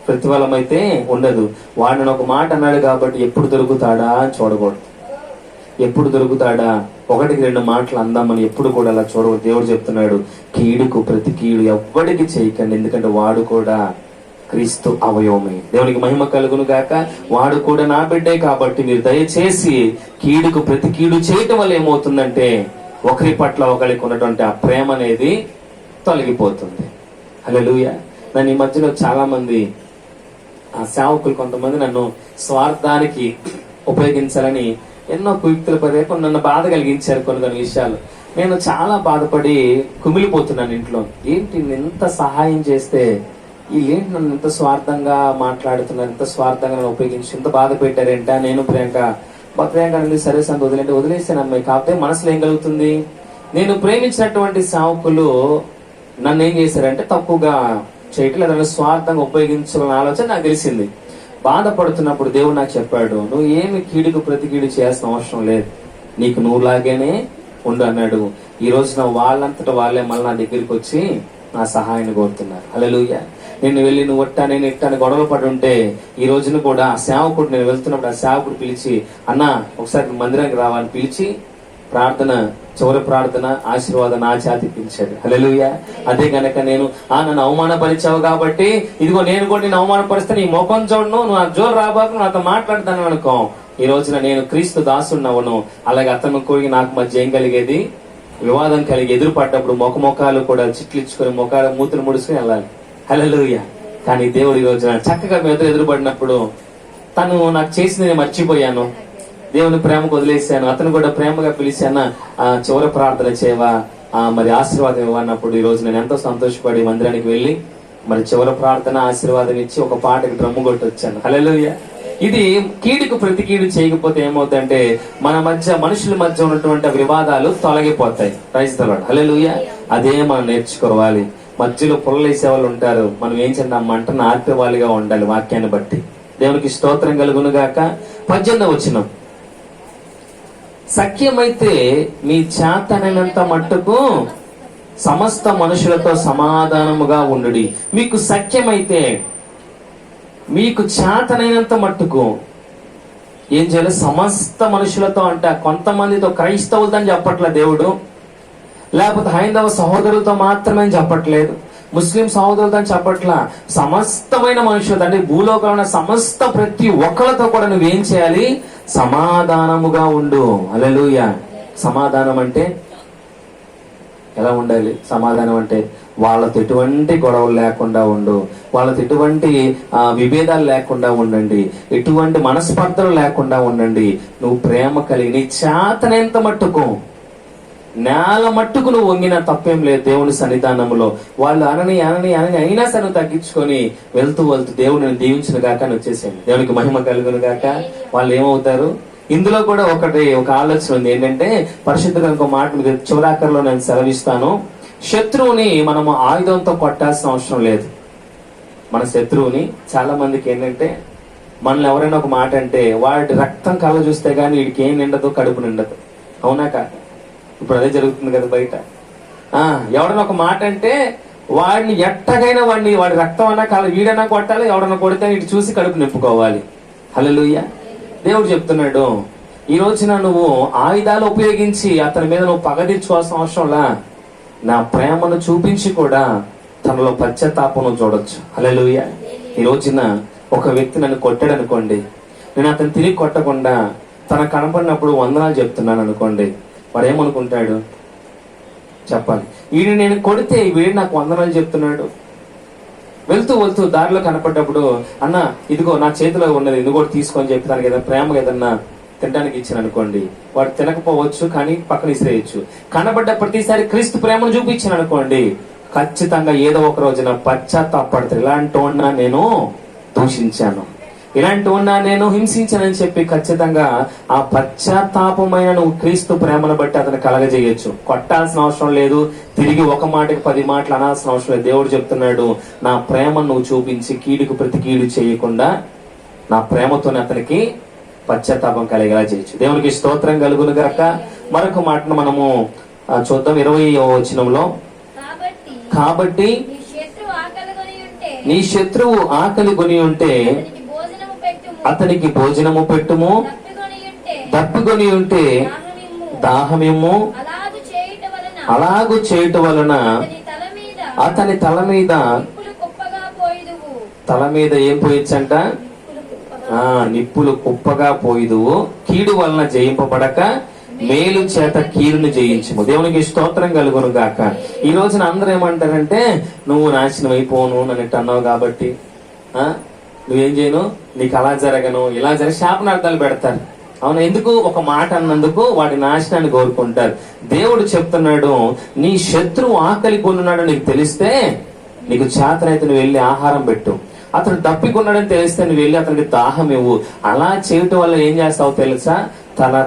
ప్రతిఫలం అయితే ఉండదు. వాడిని ఒక మాట అన్నాడు కాబట్టి ఎప్పుడు దొరుకుతాడా అని చూడకూడదు. ఎప్పుడు దొరుకుతాడా, 1-2 మాటలు అందామని ఎప్పుడు కూడా అలా చూడకూడదు. దేవుడు చెప్తున్నాడు, కీడుకు ప్రతి కీడు ఎవ్వడికి చేయకండి, ఎందుకంటే వాడు కూడా క్రీస్తు అవయవమే. దేవునికి మహిమ కలుగును గాక. వాడు కూడా నా బిడ్డే కాబట్టి మీరు దయచేసి కీడుకు ప్రతి కీడు చేయటం వల్ల ఏమవుతుందంటే ఒకరి పట్ల ఒకరికి ఉన్నటువంటి ఆ ప్రేమ అనేది తొలగిపోతుంది. హల్లెలూయా. నన్ను ఈ మధ్యలో చాలా మంది ఆ సేవకులు కొంతమంది నన్ను స్వార్థానికి ఉపయోగించాలని ఎన్నో కుయుక్తులు పదే నన్ను బాధ కలిగించారు. కొన్ని విషయాలు నేను చాలా బాధపడి కుమిలిపోతున్నాను ఇంట్లో. ఏంటి ఎంత సహాయం చేస్తే వీళ్ళేంటి నన్ను ఎంత స్వార్థంగా మాట్లాడుతున్నారు, ఎంత స్వార్థంగా నన్ను ఉపయోగించి ఎంత బాధ పెట్టారేంట. నేను ప్రియాంక అనేది సరే సంత వదిలేసాను అమ్మాయి. కాకపోతే మనసులో ఏం కలుగుతుంది? నేను ప్రేమించినటువంటి సేవకులు నన్ను ఏం చేశారంటే తక్కువగా చేయట్లేదు, నన్ను స్వార్థంగా ఉపయోగించాలన్న ఆలోచన నాకు తెలిసింది. బాధపడుతున్నప్పుడు దేవుడు నాకు చెప్పాడు, నువ్వు ఏమి కీడుకు ప్రతి కీడు చేయాల్సిన అవసరం లేదు, నీకు నువ్వులాగానే ఉండు అన్నాడు. ఈ రోజున వాళ్ళంతటా వాళ్ళే మళ్ళీ నా దగ్గరికి వచ్చి నా సహాయాన్ని కోరుతున్నారు. హల్లెలూయా. నేను వెళ్ళి నువ్వు ఒట్టా నేను ఇట్టాను గొడవ పడి ఉంటే ఈ రోజున కూడా ఆ సేవకుడు, నేను వెళ్తున్నప్పుడు ఆ సేవకుడు పిలిచి, అన్న ఒకసారి మందిరానికి రావాలని పిలిచి ప్రార్థన, చివరి ప్రార్థన ఆశీర్వాదం నా చేతి పిలిచాడు. హల్లెలూయా. అదే గనక నేను నన్ను అవమానపరిచావు కాబట్టి ఇదిగో నేను కూడా నేను అవమానపరిస్తే నీ ముఖం చూడను, నువ్వు నా జోరు రాబాకు, నాతో మాట్లాడతాను అనుకో. ఈ రోజున నేను క్రీస్తు దాసున్నవను. అలాగే అతను కూడా నాకు మధ్య ఏం కలిగేది? వివాదం కలిగి ఎదురుపడ్డప్పుడు ముఖాలు కూడా చిట్లిచ్చుకొని ముఖాలు మూతులు ముడుచుకుని వెళ్ళాలి. హల్లెలూయా. కానీ దేవుడు ఈ రోజున చక్కగా మీద ఎదురుపడినప్పుడు తను నాకు చేసింది నేను మర్చిపోయాను, దేవుని ప్రేమకు వదిలేశాను. అతను కూడా ప్రేమగా పిలిచాను, చివరి ప్రార్థన చేయవా, మరి ఆశీర్వాదం ఇవ్వన్నప్పుడు ఈ రోజు నేను ఎంతో సంతోషపడి మందిరానికి వెళ్ళి మరి చివరి ప్రార్థన ఆశీర్వాదం ఇచ్చి ఒక పాటకి డ్రమ్ము కొట్టి వచ్చాను. హల్లెలూయా. ఇది కీడుకు ప్రతి కీడు చేయకపోతే ఏమవుతుందంటే మన మధ్య, మనుషుల మధ్య ఉన్నటువంటి వివాదాలు తొలగిపోతాయి. Praise the Lord. హల్లెలూయా. అదే మనం నేర్చుకోవాలి. మధ్యలో పుల్లలేసే వాళ్ళు ఉంటారు, మనం ఏం చేయాలి? ఆ మంటను ఆర్పే వాళ్ళుగా ఉండాలి వాక్యాన్ని బట్టి. దేవునికి స్తోత్రం కలుగును గాక. 18వ వచనం, సఖ్యమైతే మీ చేతనైనంత మట్టుకు సమస్త మనుషులతో సమాధానముగా ఉండుడి. మీకు సఖ్యమైతే, మీకు చేతనైనంత మట్టుకు ఏం చేయాలి? సమస్త మనుషులతో అంటే కొంతమందితో, క్రైస్తవులతో అని చెప్పట్లే దేవుడు, లేకపోతే హైందవ సహోదరులతో మాత్రమే చెప్పట్లేదు, ముస్లిం సహోదరులతో అని చెప్పట్లా, సమస్తమైన మనుషులతో అంటే భూలోకంలో ఉన్న సమస్త ప్రతి ఒక్కరితో కూడా నువ్వేం చేయాలి? సమాధానముగా ఉండు. హల్లెలూయా. సమాధానం అంటే ఎలా ఉండాలి? సమాధానం అంటే వాళ్ళతో ఎటువంటి గొడవలు లేకుండా ఉండు, వాళ్ళతో ఎటువంటి విభేదాలు లేకుండా ఉండండి, ఎటువంటి మనస్పర్ధలు లేకుండా ఉండండి. నువ్వు ప్రేమ కలిగి నీ చేతనైనంత మట్టుకు నేల మట్టుకు నువ్వు వంగినా తప్పేం లేదు దేవుని సన్నిధానంలో. వాళ్ళు అనని అయినా సరే నువ్వు తగ్గించుకొని వెళ్తూ దేవుడిని దీవించిన గాక అని వచ్చేసేయండి. దేవునికి మహిమ కలుగును గాక. వాళ్ళు ఏమవుతారు? ఇందులో కూడా ఒక ఆలోచన ఉంది. ఏంటంటే పరిశుద్ధంగా ఇంకో మాట మీకు చివరాకర్లో నేను సెలవిస్తాను. శత్రువుని మనము ఆయుధంతో కొట్టాల్సిన అవసరం లేదు. మన శత్రువుని చాలా మందికి ఏంటంటే, మనల్ని ఎవరైనా ఒక మాట అంటే వాడి రక్తం కళ్ళ చూస్తే గానీ వీడికి ఏం నిండదు, కడుపు నిండదు. అవునా కాదు? ఇప్పుడు అదే జరుగుతుంది కదా బయట. ఎవడన్నా ఒక మాట అంటే వాడిని ఎట్టగైనా వాడి రక్తం అన్నా కళ్ళ వీడన్నా కొట్టాలి, ఎవడన్నా కొడితే ఇటు చూసి కడుపు నింపుకోవాలి. హల్లెలూయా. దేవుడు చెప్తున్నాడు, ఈ రోజున నువ్వు ఆయుధాలు ఉపయోగించి అతని మీద నువ్వు పగ తీర్చుకోవాల్సిన అవసరంలా, నా ప్రేమను చూపించి కూడా తనలో పశ్చాత్తాపం చూడొచ్చు. హల్లెలూయా. ఈ రోజున ఒక వ్యక్తి నన్ను కొట్టాడు అనుకోండి, నేను అతను తిరిగి కొట్టకుండా తన కనపడినప్పుడు వందనాలు చెప్తున్నాను అనుకోండి, వాడు ఏమనుకుంటాడు చెప్పాలి? వీడిని నేను కొడితే వీడు నాకు వందనాలు చెప్తున్నాడు. వెళ్తూ దారిలో కనపడ్డప్పుడు, అన్న ఇదిగో నా చేతిలో ఉన్నది ఇది కూడా తీసుకొని చెప్పి తనకి ఏదైనా ప్రేమగా ఏదన్నా తినడానికి ఇచ్చాను అనుకోండి, వాడు తినకపోవచ్చు కానీ పక్కన ఇసిరేయచ్చు. కనబడ్డ ప్రతిసారి క్రీస్తు ప్రేమను చూపించాను అనుకోండి, ఖచ్చితంగా ఏదో ఒక రోజున పశ్చాత్తాపడతారు. ఇలాంటి వాడినా నేను దూషించాను, ఇలాంటి వాడినా నేను హింసించానని చెప్పి ఖచ్చితంగా ఆ పశ్చాత్తాపమైన నువ్వు క్రీస్తు ప్రేమను బట్టి అతను కలగజేయొచ్చు. కొట్టాల్సిన అవసరం లేదు, తిరిగి ఒక మాటకి 10 మాటలు అనాల్సిన అవసరం లేదు. దేవుడు చెప్తున్నాడు, నా ప్రేమను నువ్వు చూపించి కీడుకు ప్రతి కీడు చేయకుండా నా ప్రేమతోనే అతనికి పశ్చాత్తాపం కలిగేలా చేయొచ్చు. దేవునికి స్తోత్రం కలుగును గాక. మరొక మాటను మనము చూద్దాం. 20వ వచనంలో, కాబట్టి నీ శత్రువు ఆకలి కొని ఉంటే అతనికి భోజనము పెట్టుము, దప్పికొని ఉంటే దాహమేమో. అలాగు చేయుట వలన అతని తల మీద ఏం పోయొచ్చంట? నిప్పులు కుప్పగా పోయిదువు. కీడు వలన జయింపబడక మేలు చేత కీడును జయించము. దేవునికి స్తోత్రం కలుగును గాక. ఈ రోజున అందరూ ఏమంటారంటే, నువ్వు నాశనం అయిపోను నన్ను అన్నావు కాబట్టి నువ్వేం చేయను, నీకు అలా జరగను, ఇలా శాపనార్థాలు పెడతారు. అవునా? ఎందుకు? ఒక మాట అన్నందుకు వాడి నాశనాన్ని కోరుకుంటారు. దేవుడు చెప్తున్నాడు, నీ శత్రువు ఆకలి కొన్నాడు నీకు తెలిస్తే, నీకు చేతనైతే నువ్వు వెళ్ళి ఆహారం పెట్టు. అతను తప్పికొన్నాడని తెలిస్తే నువ్వు వెళ్ళి అతనికి దాహం ఇవ్వు. అలా చేయటం వల్ల ఏం చేస్తావు తెలుసా?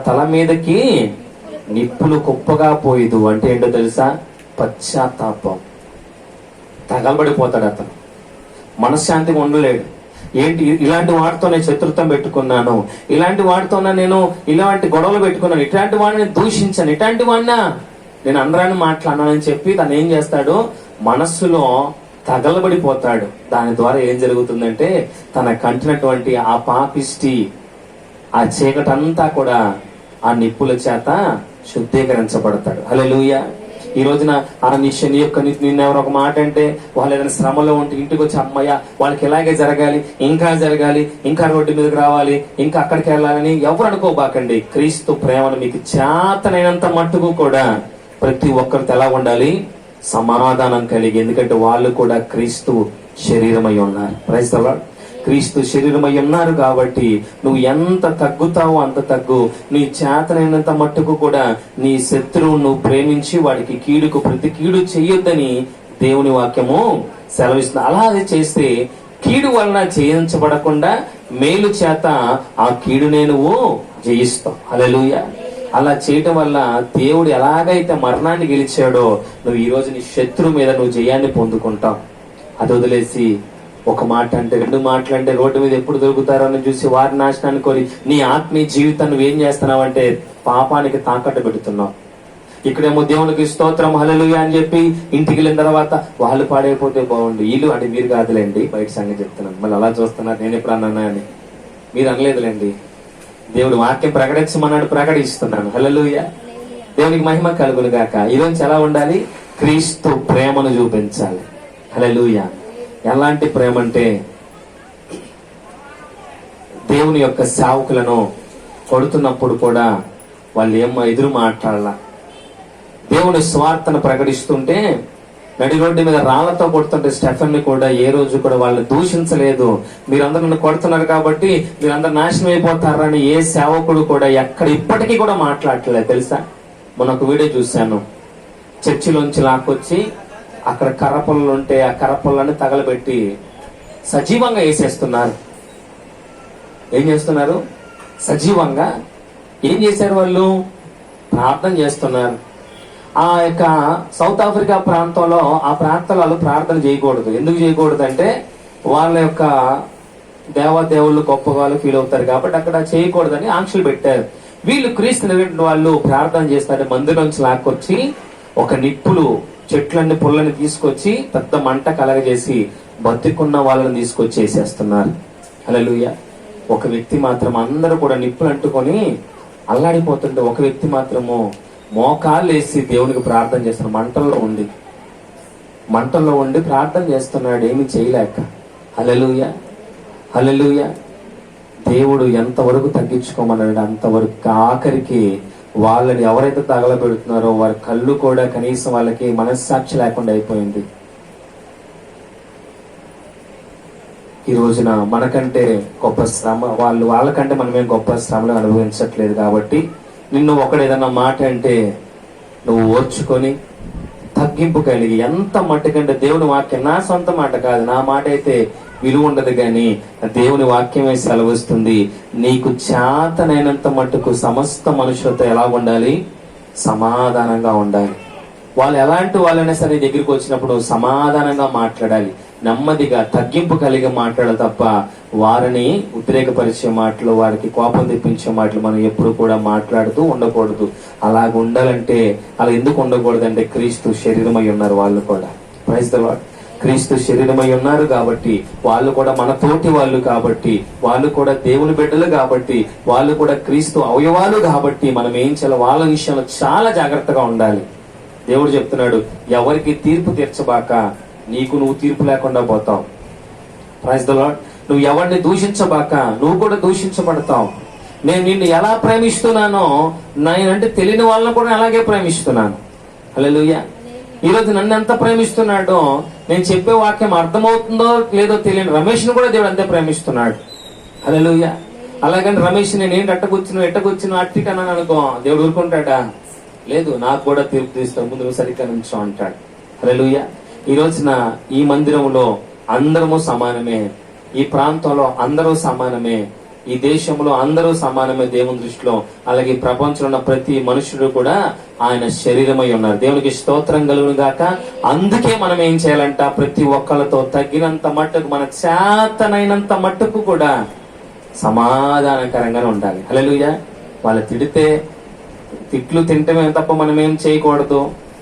తల మీదకి నిప్పులు కుప్పగా పోయిదు. అంటే ఏంటో తెలుసా? పశ్చాత్తాపం. తగలబడిపోతాడు అతను, మనశ్శాంతిగా ఉండలేడు. ఏంటి? ఇలాంటి వాడితో నేను శత్రుత్వం పెట్టుకున్నాను, ఇలాంటి వాడితో నేను ఇలాంటి గొడవలు పెట్టుకున్నాను, ఇట్లాంటి వాడిని నేను దూషించాను, ఇట్లాంటి వాడినా నేను అందరాన్ని మాట్లాడినానని చెప్పి తను ఏం చేస్తాడు? మనస్సులో తగలబడిపోతాడు. దాని ద్వారా ఏం జరుగుతుందంటే, తన కంటినటువంటి ఆ పాపిష్టి ఆ చీకటంతా కూడా ఆ నిప్పుల చేత శుద్ధీకరించబడతాడు. హల్లెలూయా. ఈ రోజున నీ యొక్క నిన్నెవరు ఒక మాట అంటే, వాళ్ళు ఏదైనా శ్రమలో ఉంటే ఇంటికి వచ్చి, అమ్మయ్య వాళ్ళకి ఇలాగే జరగాలి, ఇంకా రోడ్డు మీదకి రావాలి, ఇంకా అక్కడికి వెళ్ళాలని ఎవరు అనుకోబాకండి. క్రీస్తు ప్రేమను మీకు చేతనైనంత మట్టుకు కూడా ప్రతి ఒక్కరితో ఎలా ఉండాలి? సమాధానం కలిగి. ఎందుకంటే వాళ్ళు కూడా క్రీస్తు శరీరమై ఉన్నారు. Praise the Lord. క్రీస్తు శరీరమై ఉన్నారు కాబట్టి నువ్వు ఎంత తగ్గుతావో అంత తగ్గు. నీ చేతనైనంత మట్టుకు కూడా నీ శత్రువు నువ్వు ప్రేమించి వాడికి కీడుకు ప్రతి కీడు చెయ్యొద్దని దేవుని వాక్యము సెలవిస్తుంది. అలా అది చేస్తే కీడు వలన జయించబడకుండా మేలు చేత ఆ కీడునే నువ్వు జయిస్తావు. హల్లెలూయా. అలా చేయటం వల్ల దేవుడు ఎలాగైతే మరణాన్ని గెలిచాడో, నువ్వు ఈ రోజు నీ శత్రువు మీద నువ్వు జయాన్ని పొందుకుంటావు. అది వదిలేసి ఒక మాట అంటే 2 మాటలు అంటే రోడ్డు మీద ఎప్పుడు దొరుకుతారో అని చూసి వారి నాశనాన్ని కోరి నీ ఆత్మీయ జీవితాన్ని నువ్వేం చేస్తున్నావు అంటే పాపానికి తాకట్టు పెడుతున్నావు. ఇక్కడేమో దేవునికి స్తోత్రం హల్లెలూయా అని చెప్పి ఇంటికి వెళ్ళిన తర్వాత వాళ్ళు పాడైపోతే బాగుండు, వీళ్ళు అంటే మీరు కాదులేండి, బయట సంగతి చెప్తున్నాను. మళ్ళీ అలా చూస్తున్నారు, నేను ఎప్పుడు అన్నా అని మీరు అనలేదులేండి. దేవుడు వాక్యం ప్రకటించమన్నాడు, ప్రకటిస్తున్నాను. హల్లెలూయా. దేవునికి మహిమ కలుగును గాక. ఈరోజు ఎలా ఉండాలి? క్రీస్తు ప్రేమను చూపించాలి. హల్లెలూయా. ఎలాంటి ప్రేమ అంటే, దేవుని యొక్క సేవకులను కొడుతున్నప్పుడు కూడా వాళ్ళు ఎదురు మాట్లాడాల. దేవుని స్వార్థను ప్రకటిస్తుంటే నడి రోడ్డు మీద రాళ్లతో కొడుతుంటే స్టెఫెన్ ని కూడా ఏ రోజు కూడా వాళ్ళని దూషించలేదు. మీరందరూ నన్ను కొడుతున్నారు కాబట్టి మీరందరూ నాశనం అయిపోతారని ఏ సేవకుడు కూడా ఎక్కడ ఇప్పటికీ కూడా మాట్లాడలేదు. తెలుసా? మొన్న ఒక వీడియో చూశాను. చర్చిలోంచి లాక్కొచ్చి అక్కడ కర్రపుల్లలు ఉంటే ఆ కర్రపుల్లని తగలబెట్టి సజీవంగా వేసేస్తున్నారు. ఏం చేస్తున్నారు? సజీవంగా ఏం చేశారు వాళ్ళు? ప్రార్థన చేస్తున్నారు. ఆ యొక్క సౌత్ ఆఫ్రికా ప్రాంతంలో ఆ ప్రాంతాలలో ప్రార్థన చేయకూడదు. ఎందుకు చేయకూడదు అంటే వాళ్ళ యొక్క దేవదేవుళ్ళు గొప్పగా ఫీల్ అవుతారు కాబట్టి అక్కడ చేయకూడదని ఆంక్షలు పెట్టారు. వీళ్ళు క్రీస్తు వాళ్ళు ప్రార్థన చేస్తారు. మందిరంలోంచి లాక్కొచ్చి ఒక నిప్పులు చెట్లన్నీ పుల్లని తీసుకొచ్చి పెద్ద మంట కలగజేసి బతికున్న వాళ్ళని తీసుకొచ్చి వేసేస్తున్నారు. హల్లెలూయా. ఒక వ్యక్తి మాత్రం అందరూ కూడా నిప్పులు అంటుకొని అల్లాడిపోతుంటే ఒక వ్యక్తి మాత్రము మోకాళ్ళు వేసి దేవునికి ప్రార్థన చేస్తున్నాడు. మంటల్లో ఉండి ప్రార్థన చేస్తున్నాడు, ఏమి చేయలేక. హల్లెలూయా, హల్లెలూయా. దేవుడు ఎంతవరకు తగ్గించుకోమన్నాడు అంతవరకు. ఆఖరికి వాళ్ళని ఎవరైతే తగలబెడుతున్నారో వారి కళ్ళు కూడా కనీసం వాళ్ళకి మనస్సాక్షి లేకుండా అయిపోయింది. ఈ రోజున మనకంటే గొప్ప శ్రమ వాళ్ళకంటే మనమేం గొప్ప శ్రమలు అనుభవించట్లేదు కాబట్టి నిన్ను ఒకడు ఏదన్నా మాట అంటే నువ్వు ఓర్చుకొని తగ్గింపు కలిగి ఎంత మట్టుకంటే దేవుని వాక్యం నా సొంత మాట కాదు, నా మాట అయితే విలువ ఉండదు, కానీ దేవుని వాక్యమే సెలవిస్తుంది. నీకు చేతనైనంత మట్టుకు సమస్త మనుషులతో ఎలా ఉండాలి? సమాధానంగా ఉండాలి. వాళ్ళు ఎలాంటి వాళ్ళైనా సరే దగ్గరికి వచ్చినప్పుడు సమాధానంగా మాట్లాడాలి, నెమ్మదిగా తగ్గింపు కలిగి మాట్లాడాలి తప్ప వారిని ఉద్రేకపరిచే మాటలు, వారికి కోపం తెప్పించే మాటలు మనం ఎప్పుడు కూడా మాట్లాడుతూ ఉండకూడదు. అలాగ ఉండాలంటే అలా ఎందుకు ఉండకూడదు అంటే క్రీస్తు శరీరమై ఉన్నారు వాళ్ళు కూడా. Praise the Lord. క్రీస్తు శరీరమై ఉన్నారు కాబట్టి వాళ్ళు కూడా మన తోటి వాళ్ళు కాబట్టి, వాళ్ళు కూడా దేవుని బిడ్డలు కాబట్టి, వాళ్ళు కూడా క్రీస్తు అవయవాలు కాబట్టి మనం ఏం చేయాలి? వాళ్ళ విషయంలో చాలా జాగ్రత్తగా ఉండాలి. దేవుడు చెప్తున్నాడు, ఎవరికి తీర్పు తీర్చబాక, నీకు నువ్వు తీర్పు లేకుండా పోతావు. Praise the Lord. నువ్వు ఎవరిని దూషించబాక, నువ్వు కూడా దూషించబడతావు. నేను నిన్ను ఎలా ప్రేమిస్తున్నానో నేనంటే తెలియని వాళ్ళని కూడా అలాగే ప్రేమిస్తున్నాను. హల్లెలూయా. ఈరోజు నన్ను ఎంత ప్రేమిస్తున్నాడో, నేను చెప్పే వాక్యం అర్థమవుతుందో లేదో తెలియని రమేష్ను కూడా దేవుడు అంతే ప్రేమిస్తున్నాడు. హల్లెలూయా. అలాగని రమేష్ నేను ఏంటి ఎట్టకొచ్చినా అట్టికన్నాను అనుకో, దేవుడు ఊరుకుంటాడా? లేదు, నాకు కూడా తీర్పు తీస్తావు, ముందు నువ్వు సరిగ్గా నుంచో అంటాడు. హల్లెలూయా. ఈ రోజున ఈ మందిరంలో అందరము సమానమే, ఈ ప్రాంతంలో అందరూ సమానమే, ఈ దేశంలో అందరూ సమానమే దేవుని దృష్టిలో. అలాగే ప్రపంచంలో ఉన్న ప్రతి మనుషుడు కూడా ఆయన శరీరమై ఉన్నారు. దేవునికి స్తోత్రం కలుగును గాక. అందుకే మనం ఏం చేయాలంట? ప్రతి ఒక్కళ్ళతో తగినంత మట్టుకు, మన చేతనైనంత మట్టుకు కూడా సమాధానకరంగానే ఉండాలి. హల్లెలూయా. వాళ్ళు తిట్లు తింటమే తప్ప మనం ఏం చేయకూడదు,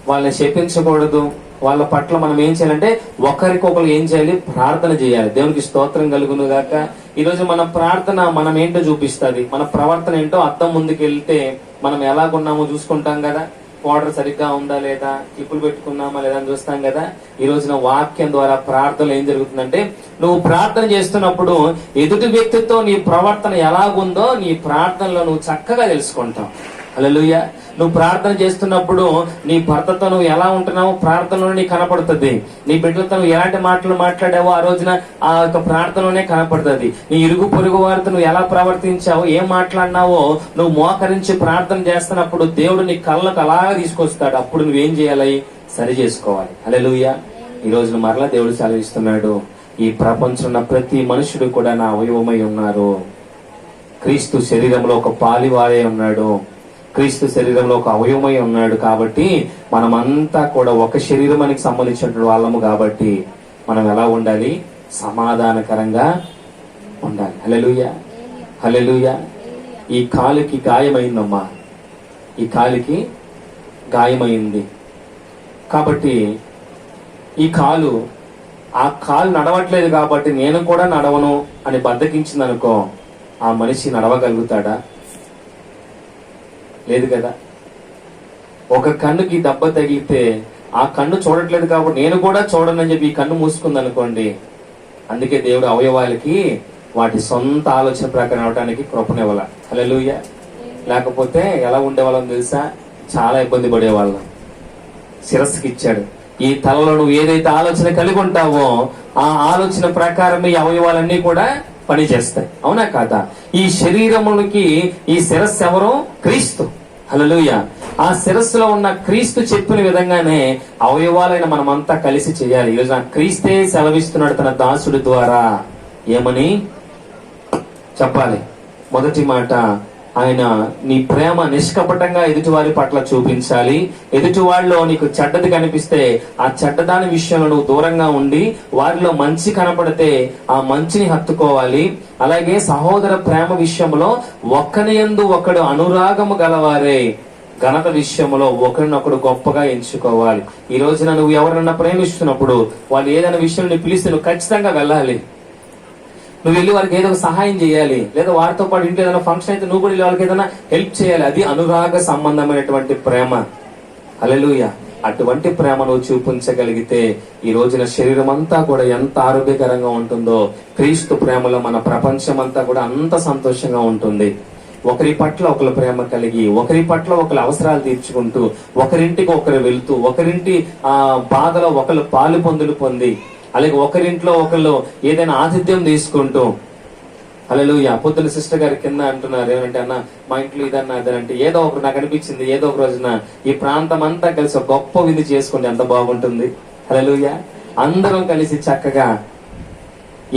వాళ్ళని శపించకూడదు. వాళ్ళ పట్ల మనం ఏం చేయాలంటే ఒకరికొకరు ఏం చేయాలి? ప్రార్థన చేయాలి. దేవునికి స్తోత్రం కలుగును గాక. ఈ రోజు మన ప్రార్థన మనం ఏంటో చూపిస్తుంది, మన ప్రవర్తన ఏంటో అద్దం ముందుకు వెళ్తే మనం ఎలాగున్నామో చూసుకుంటాం కదా. పౌడర్ సరిగ్గా ఉందా లేదా, క్లిప్పులు పెట్టుకున్నామా లేదా అని చూస్తాం కదా. ఈ రోజున వాక్యం ద్వారా ప్రార్థనలో ఏం జరుగుతుందంటే, నువ్వు ప్రార్థన చేస్తున్నప్పుడు ఎదుటి వ్యక్తితో నీ ప్రవర్తన ఎలాగుందో నీ ప్రార్థనలో నువ్వు చక్కగా తెలుసుకుంటావు. హల్లెలూయా. నువ్వు ప్రార్థన చేస్తున్నప్పుడు నీ భర్తతో నువ్వు ఎలా ఉంటున్నావో ప్రార్థనలో నీకు కనపడుతుంది. నీ బిడ్డలతో నువ్వు ఎలాంటి మాటలు మాట్లాడావో ఆ రోజున ఆ యొక్క ప్రార్థనలోనే కనపడుతుంది. నీ ఇరుగు పొరుగు వారితో నువ్వు ఎలా ప్రవర్తించావో, ఏం మాట్లాడినావో నువ్వు మోకరించి ప్రార్థన చేస్తున్నప్పుడు దేవుడు నీ కళ్ళకు అలాగా తీసుకొస్తాడు. అప్పుడు నువ్వేం చేయాలి? సరి చేసుకోవాలి. హల్లెలూయా. ఈ రోజున మరలా దేవుడు సెలవిస్తున్నాడు, ఈ ప్రపంచంలో ఉన్న ప్రతి మనుషుడు కూడా నా అవయవమై ఉన్నారు. క్రీస్తు శరీరంలో ఒక పాలివాడే ఉన్నాడు, క్రీస్తు శరీరంలో ఒక అవయవమై ఉన్నాడు. కాబట్టి మనమంతా కూడా ఒక శరీరానికి సంబంధించిన వాళ్ళము కాబట్టి మనం ఎలా ఉండాలి? సమాధానకరంగా ఉండాలి. హల్లెలూయా, హల్లెలూయా. ఈ కాలుకి గాయమైందమ్మా, ఈ కాలికి గాయమైంది కాబట్టి ఈ కాలు, ఆ కాలు నడవట్లేదు కాబట్టి నేను కూడా నడవను అని బద్దకించింది అనుకో, ఆ మనిషి నడవగలుగుతాడా? లేదు కదా. ఒక కన్నుకి దెబ్బ తగిలితే ఆ కన్ను చూడట్లేదు కాబట్టి నేను కూడా చూడనని చెప్పి ఈ కన్ను మూసుకుంది అనుకోండి. అందుకే దేవుడు అవయవాలకి వాటి సొంత ఆలోచన ప్రకారం అవడానికి కృపనివ్వాల. హల్లెలూయా. లేకపోతే ఎలా ఉండేవాళ్ళం తెలుసా? చాలా ఇబ్బంది పడేవాళ్ళం. శిరస్సుకి ఇచ్చాడు. ఈ తలలో నువ్వు ఏదైతే ఆలోచన కలిగి ఉంటావో ఆ ఆలోచన ప్రకారం ఈ అవయవాలన్నీ కూడా పని చేస్తాయి. అవునా కాదా? ఈ శరీరములకి ఈ శిరస్సు ఎవరు? క్రీస్తు. హల్లెలూయా. ఆ శిరస్సులో ఉన్న క్రీస్తు చెప్పిన విధంగానే అవయవాలైన మనమంతా కలిసి చేయాలి. ఈరోజు క్రీస్తే సెలవిస్తున్నాడు తన దాసుడి ద్వారా. ఏమని చెప్పాలి? మొదటి మాట, ఆయన నీ ప్రేమ నిష్కపటంగా ఎదుటివారి పట్ల చూపించాలి. ఎదుటివాళ్ళలో నీకు చెడ్డది కనిపిస్తే ఆ చెడ్డదాని విషయంలో నువ్వు దూరంగా ఉండి వారిలో మంచి కనపడితే ఆ మంచిని హత్తుకోవాలి. అలాగే సహోదర ప్రేమ విషయంలో ఒక్కని యందు ఒకడు అనురాగము గలవారే ఘనత విషయంలో ఒకరినొకడు గొప్పగా ఎంచుకోవాలి. ఈ రోజున నువ్వు ఎవరన్నా ప్రేమిస్తున్నప్పుడు వాళ్ళు ఏదైనా విషయం నువ్వు పిలిస్తే నువ్వు ఖచ్చితంగా వెళ్ళాలి. నువ్వు వెళ్ళి వారికి ఏదో సహాయం చేయాలి. లేదా వారితో పాటు ఇంట్లో ఏదైనా ఫంక్షన్ అయితే నువ్వు కూడా వెళ్ళి వాళ్ళకి ఏదైనా హెల్ప్ చేయాలి. అది అనురాగ సంబంధమైనటువంటి ప్రేమ. హల్లెలూయా. అటువంటి ప్రేమ నువ్వు చూపించగలిగితే ఈ రోజున శరీరం అంతా కూడా ఎంత ఆరోగ్యకరంగా ఉంటుందో, క్రీస్తు ప్రేమలో మన ప్రపంచం అంతా కూడా అంత సంతోషంగా ఉంటుంది. ఒకరి పట్ల ఒకరు ప్రేమ కలిగి, ఒకరి పట్ల ఒకరు అవసరాలు తీర్చుకుంటూ, ఒకరింటికి ఒకరు వెళ్తూ, ఒకరింటి బాధలో ఒకరు పాలు పొంది, అలాగే ఒకరింట్లో ఒకళ్ళు ఏదైనా ఆతిథ్యం తీసుకుంటూ. హల్లెలూయా. పొద్దున సిస్టర్ గారి కింద అంటున్నారు ఏమంటే, అన్న మా ఇంట్లో ఇదన్నా అదనంటే, ఏదో ఒకరు నాకు అనిపించింది, ఏదో ఒక రోజున ఈ ప్రాంతం అంతా కలిసి ఒక గొప్ప విధి చేసుకుంటే ఎంత బాగుంటుంది. హల్లెలూయా. అందరం కలిసి చక్కగా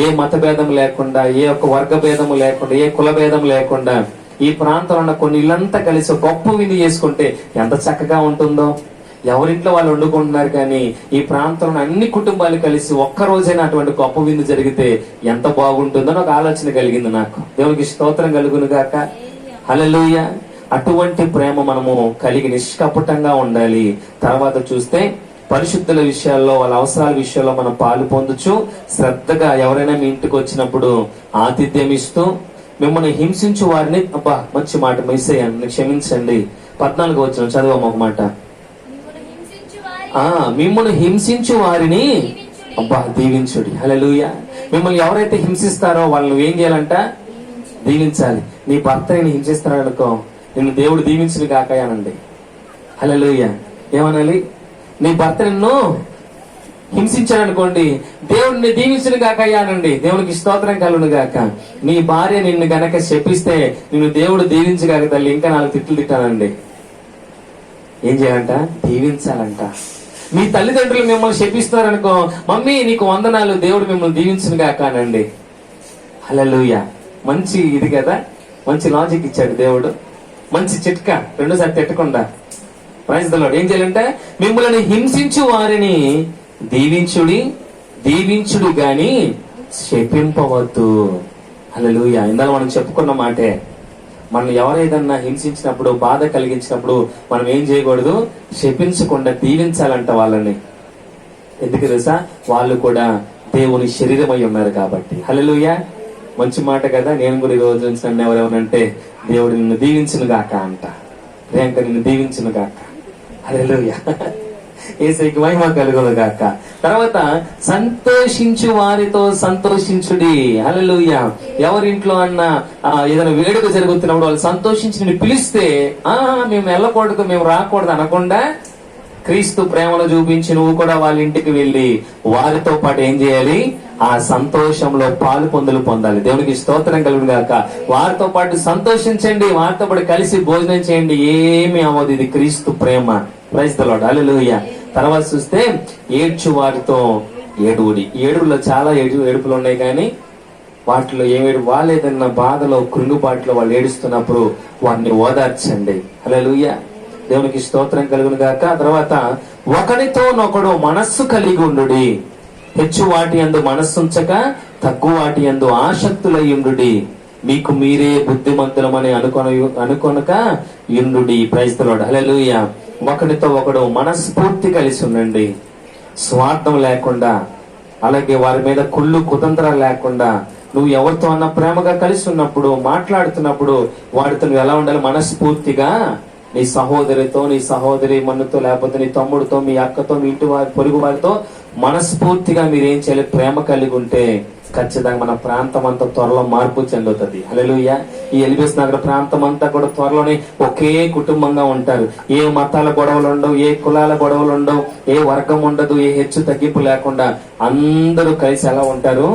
ఏ మత భేదం లేకుండా, ఏ ఒక్క వర్గ భేదము లేకుండా, ఏ కుల భేదం లేకుండా ఈ ప్రాంతంలో ఉన్న కొన్ని ఇల్లంతా కలిసి గొప్ప విధి చేసుకుంటే ఎంత చక్కగా ఉంటుందో. ఎవరింట్లో వాళ్ళు వండుకుంటున్నారు, కానీ ఈ ప్రాంతంలో అన్ని కుటుంబాలు కలిసి ఒక్క రోజైనా అటువంటి గొప్ప విందు జరిగితే ఎంత బాగుంటుందని ఒక ఆలోచన కలిగింది నాకు. దేవునికి స్తోత్రం కలుగును గాక. హల్లెలూయా. అటువంటి ప్రేమ మనము కలిగి నిష్కపటంగా ఉండాలి. తర్వాత చూస్తే పరిశుద్ధుల విషయాల్లో, వాళ్ళ అవసరాల విషయాల్లో మనం పాలు పొందొచ్చు. శ్రద్ధగా ఎవరైనా మీ ఇంటికి వచ్చినప్పుడు ఆతిథ్యం ఇస్తూ, మిమ్మల్ని హింసించు వారిని, అబ్బా మంచి మాట మిస్ అయ్యాను, క్షమించండి. 14 వచ్చిన చదవమ్మ ఒక మాట. మిమ్మల్ని హింసించు వారిని అబ్బా దీవించుడి. హల్లెలూయా. మిమ్మల్ని ఎవరైతే హింసిస్తారో వాళ్ళని ఏం చేయాలంట? దీవించాలి. నీ భర్త నేను హింసిస్తున్నాడు అనుకో, నిన్ను దేవుడు దీవించును గాక అనండి. హల్లెలూయా. ఏమనాలి? నీ భర్త నిన్ను హింసించాడు అనుకోండి, దేవుడిని దీవించును గాక అనండి. దేవునికి స్తోత్రం కలుగును గాక. నీ భార్య నిన్ను గనక శపిస్తే నిన్ను దేవుడు దీవించగాక తల్లి, ఇంకా 4 తిట్లు తిట్టానండి. ఏం చేయాలంట? దీవించాలంట. మీ తల్లిదండ్రులు మిమ్మల్ని శపిస్తున్నారనుకో, మమ్మీ నీకు వందనాలు, దేవుడు మిమ్మల్ని దీవించును గాక అనండి. హల్లెలూయా. మంచి ఇది కదా, మంచి లాజిక్ ఇచ్చాడు దేవుడు. మంచి చిట్కా, రెండోసారి తిట్టకుండా. Praise the lord. ఏం చేయాలంటే, మిమ్మల్ని హింసించు వారిని దీవించుడు గాని శపింపవద్దు. హల్లెలూయా. ఇందాక మనం చెప్పుకున్న మాటే, మనం ఎవరైనా హింసించినప్పుడు, బాధ కలిగించినప్పుడు మనం ఏం చేయకూడదు? శపించకుండా దీవించాలంట వాళ్ళని. ఎందుకు తెలుసా? వాళ్ళు కూడా దేవుని శరీరమై ఉన్నారు కాబట్టి. హల్లెలూయా. మంచి మాట కదా. నేను కూడా ఈ రోజు నన్ను ఎవరెవరంటే, దేవుడు నిన్ను దీవించును గాక అంట. ప్రియాంక నిన్ను దీవించును గాక. హల్లెలూయా. యేసుకి మహిమ కలుగును గాక. తర్వాత సంతోషించు వారితో సంతోషించుడి. హల్లెలూయా. ఎవరింట్లో అన్న ఏదైనా వేడుక జరుగుతున్నప్పుడు వాళ్ళు సంతోషించి నిన్ను పిలిస్తే మేము వెళ్ళకూడదు, మేము రాకూడదు అనకుండా, క్రీస్తు ప్రేమను చూపించి నువ్వు కూడా వాళ్ళ ఇంటికి వెళ్ళి వారితో పాటు ఏం చేయాలి? ఆ సంతోషంలో పాలు పొందాలి. దేవునికి స్తోత్రం కలుగును గాక. వారితో పాటు సంతోషించండి, వారితో పాటు కలిసి భోజనం చేయండి. ఏమి అవ్వదు. ఇది క్రీస్తు ప్రేమ. Praise the Lord. హల్లెలూయా. తర్వాత చూస్తే ఏడ్చు వారితో ఏడువుడి. ఏడుగులో చాలా ఏడుపులు ఉన్నాయి, కానీ వాటిలో వాళ్ళు ఏదన్నా బాధలో, కృంగుబాటులో వాళ్ళు ఏడుస్తున్నప్పుడు వారిని ఓదార్చండి. హల్లెలూయా. దేవునికి స్తోత్రం కలుగును గాక. తర్వాత ఒకరితోనొకడు మనస్సు కలిగి ఉండుడి. హెచ్చు వాటి యందు మనస్సుంచక తక్కువ వాటి యందు ఆసక్తులై ఉండుడి. మీకు మీరే బుద్ధిమంతులమని అనుకొనక యుండుడి. Praise the Lord. హల్లెలూయా. ఒకరితో ఒకడు మనస్ఫూర్తి కలిసి ఉండండి. స్వార్థం లేకుండా, అలాగే వారి మీద కుళ్ళు కుతంత్రాలు లేకుండా. నువ్వు ఎవరితో అన్న ప్రేమగా కలిసి ఉన్నప్పుడు, మాట్లాడుతున్నప్పుడు వాడితో నువ్వు ఎలా ఉండాలి? మనస్ఫూర్తిగా నీ సహోదరితో, నీ సహోదరి మనుతో, లేకపోతే నీ తమ్ముడితో, మీ అక్కతో, మీ ఇంటి వారి పొరుగు వారితో మనస్ఫూర్తిగా మీరేం చేయాలి? ప్రేమ కలిగి ఉంటే ఖచ్చితంగా మన ప్రాంతం అంతా త్వరలో మార్పు చెందుతుంది. హల్లెలూయా. ఈ ఎల్బీఎస్ నగర ప్రాంతం అంతా కూడా త్వరలోనే ఒకే కుటుంబంగా ఉంటారు. ఏ మతాల గొడవలు ఉండవు, ఏ కులాల గొడవలు ఉండవు, ఏ వర్గం ఉండదు, ఏ హెచ్చు తగ్గింపు లేకుండా అందరూ కలిసి ఎలా ఉంటారు?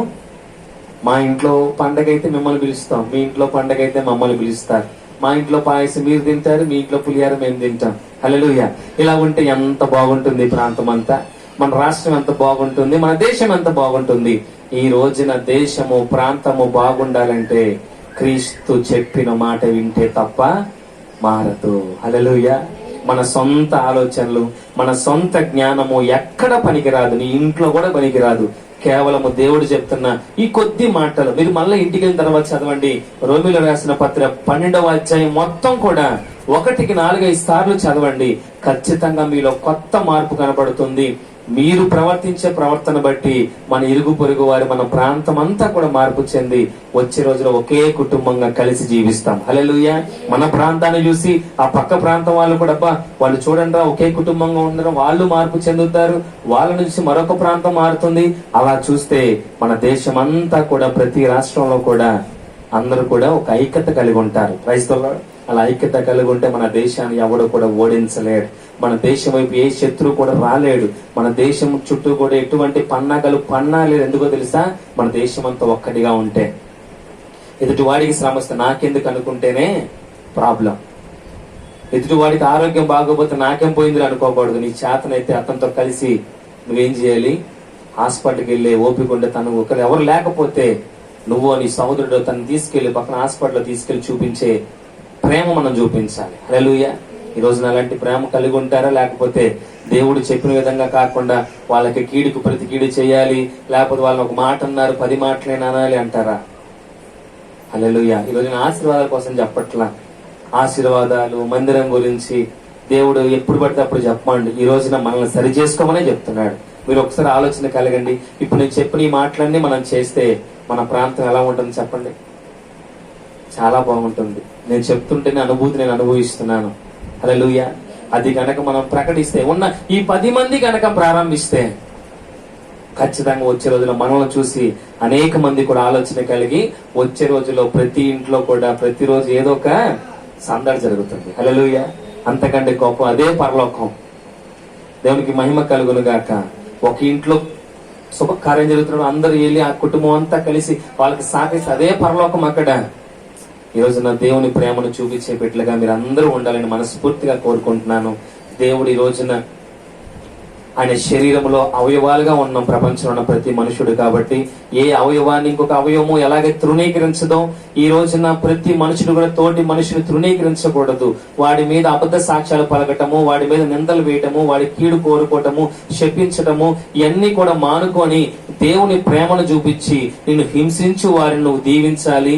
మా ఇంట్లో పండగ అయితే మిమ్మల్ని పిలుస్తాం, మీ ఇంట్లో పండగ అయితే మమ్మల్ని పిలుస్తారు. మా ఇంట్లో పాయసం మీరు తింటారు, మీ ఇంట్లో పులిహార మేము తింటాం. హల్లెలూయా. ఇలా ఉంటే ఎంత బాగుంటుంది ఈ ప్రాంతం అంతా, మన రాష్ట్రం ఎంత బాగుంటుంది, మన దేశం ఎంత బాగుంటుంది. ఈ రోజున దేశము ప్రాంతము బాగుండాలంటే క్రీస్తు చెప్పిన మాట వింటే తప్ప మారదు. హల్లెలూయా. మన సొంత ఆలోచనలు, మన సొంత జ్ఞానము ఎక్కడ పనికిరాదు, నీ ఇంట్లో కూడా పనికిరాదు. కేవలము దేవుడు చెప్తున్న ఈ కొద్ది మాటలు మీరు మళ్ళీ ఇంటికి వెళ్ళిన తర్వాత చదవండి. రోమిలో రాసిన పత్రిక 12వ అధ్యాయం మొత్తం కూడా 1-4-5 సార్లు చదవండి. ఖచ్చితంగా మీలో కొత్త మార్పు కనబడుతుంది. మీరు ప్రవర్తించే ప్రవర్తన బట్టి మన ఇరుగు పొరుగు వారి, మన ప్రాంతం అంతా కూడా మార్పు చెంది వచ్చే రోజులో ఒకే కుటుంబంగా కలిసి జీవిస్తాం. హల్లెలూయా. మన ప్రాంతాన్ని చూసి ఆ పక్క ప్రాంతం వాళ్ళు కూడా, అబ్బా వాళ్ళు చూడండి ఒకే కుటుంబంగా ఉండడం, వాళ్ళు మార్పు చెందుతారు, వాళ్ళ నుంచి మరొక ప్రాంతం మారుతుంది. అలా చూస్తే మన దేశం అంతా కూడా, ప్రతి రాష్ట్రంలో కూడా అందరూ కూడా ఒక ఐక్యత కలిగి ఉంటారు. క్రైస్తవులు అలా ఐక్యత కలిగి ఉంటే మన దేశాన్ని ఎవడు కూడా ఓడించలేడు. మన దేశం వైపు ఏ శత్రువు కూడా రాలేడు. మన దేశం చుట్టూ కూడా ఎటువంటి పన్నాలేడు. ఎందుకో తెలుసా? మన దేశం అంతా ఒక్కటిగా ఉంటే. ఎదుటి వాడికి శ్రమ వస్తే నాకెందుకు అనుకుంటేనే ప్రాబ్లం. ఎదుటి వాడికి ఆరోగ్యం బాగోపోతే నాకేం పోయింది అనుకోకూడదు. నీ చేతనైతే అతనితో కలిసి నువ్వేం చేయాలి? హాస్పిటల్కి వెళ్ళి ఓపిక ఉండే, తను ఒకరు ఎవరు లేకపోతే నువ్వు నీ సహోదరుడు తను తీసుకెళ్లి పక్కన హాస్పిటల్లో తీసుకెళ్లి చూపించే ప్రేమ మనం చూపించాలి. హల్లెలూయా. ఈ రోజున అలాంటి ప్రేమ కలిగి ఉంటారా? లేకపోతే దేవుడు చెప్పిన విధంగా కాకుండా వాళ్ళకి కీడుకు ప్రతి కీడు చేయాలి, లేకపోతే వాళ్ళని ఒక మాట అన్నారు 10 మాటలైనా అనాలి అంటారా? హల్లెలూయా. ఈ రోజున ఆశీర్వాదాల కోసం చెప్పట్లా. ఆశీర్వాదాలు, మందిరం గురించి దేవుడు ఎప్పుడు పడితే అప్పుడు చెప్పండి. ఈ రోజున మనల్ని సరి చేసుకోమనే చెప్తున్నాడు. మీరు ఒకసారి ఆలోచన కలగండి. ఇప్పుడు నేను చెప్పిన ఈ మాటలన్నీ మనం చేస్తే మన ప్రాంతం ఎలా ఉంటుంది చెప్పండి? చాలా బాగుంటుంది. నేను చెప్తుంటేనే అనుభూతి నేను అనుభవిస్తున్నాను. హల్లెలూయా. అది కనుక మనం ప్రకటిస్తే, ఉన్న ఈ 10 మంది కనుక ప్రారంభిస్తే ఖచ్చితంగా వచ్చే రోజుల్లో మనల్ని చూసి అనేక మంది కూడా ఆలోచన కలిగి వచ్చే రోజుల్లో ప్రతి ఇంట్లో కూడా ప్రతిరోజు ఏదో ఒక సందడి జరుగుతుంది. హల్లెలూయా. అంతకంటే గొప్ప అదే పరలోకం. దేవునికి మహిమ కలుగును గాక. ఒక ఇంట్లో శుభకార్యం జరుగుతున్నప్పుడు అందరూ వెళ్ళి ఆ కుటుంబం అంతా కలిసి వాళ్ళకి సాగిస్తే అదే పరలోకం అక్కడ. ఈ రోజున దేవుని ప్రేమను చూపించే బిడ్డలుగా మీరు అందరూ ఉండాలని మనస్ఫూర్తిగా కోరుకుంటున్నాను. దేవుడు ఈ రోజున ఆయన శరీరంలో అవయవాలుగా ఉన్న ప్రపంచంలో ఉన్న ప్రతి మనుషుడు కాబట్టి ఏ అవయవాన్ని ఇంకొక అవయవము ఎలాగే తృణీకరించదో, ఈ రోజున ప్రతి మనుషుడు కూడా తోటి మనుషుని తృణీకరించకూడదు. వాడి మీద అబద్ధ సాక్ష్యాలు పలకటము, వాడి మీద నిందలు వేయటము, వాడి కీడు కోరుకోవటము, శపించటము, ఇవన్నీ కూడా మానుకొని దేవుని ప్రేమను చూపించి నిన్ను హింసించు వారిని నువ్వు దీవించాలి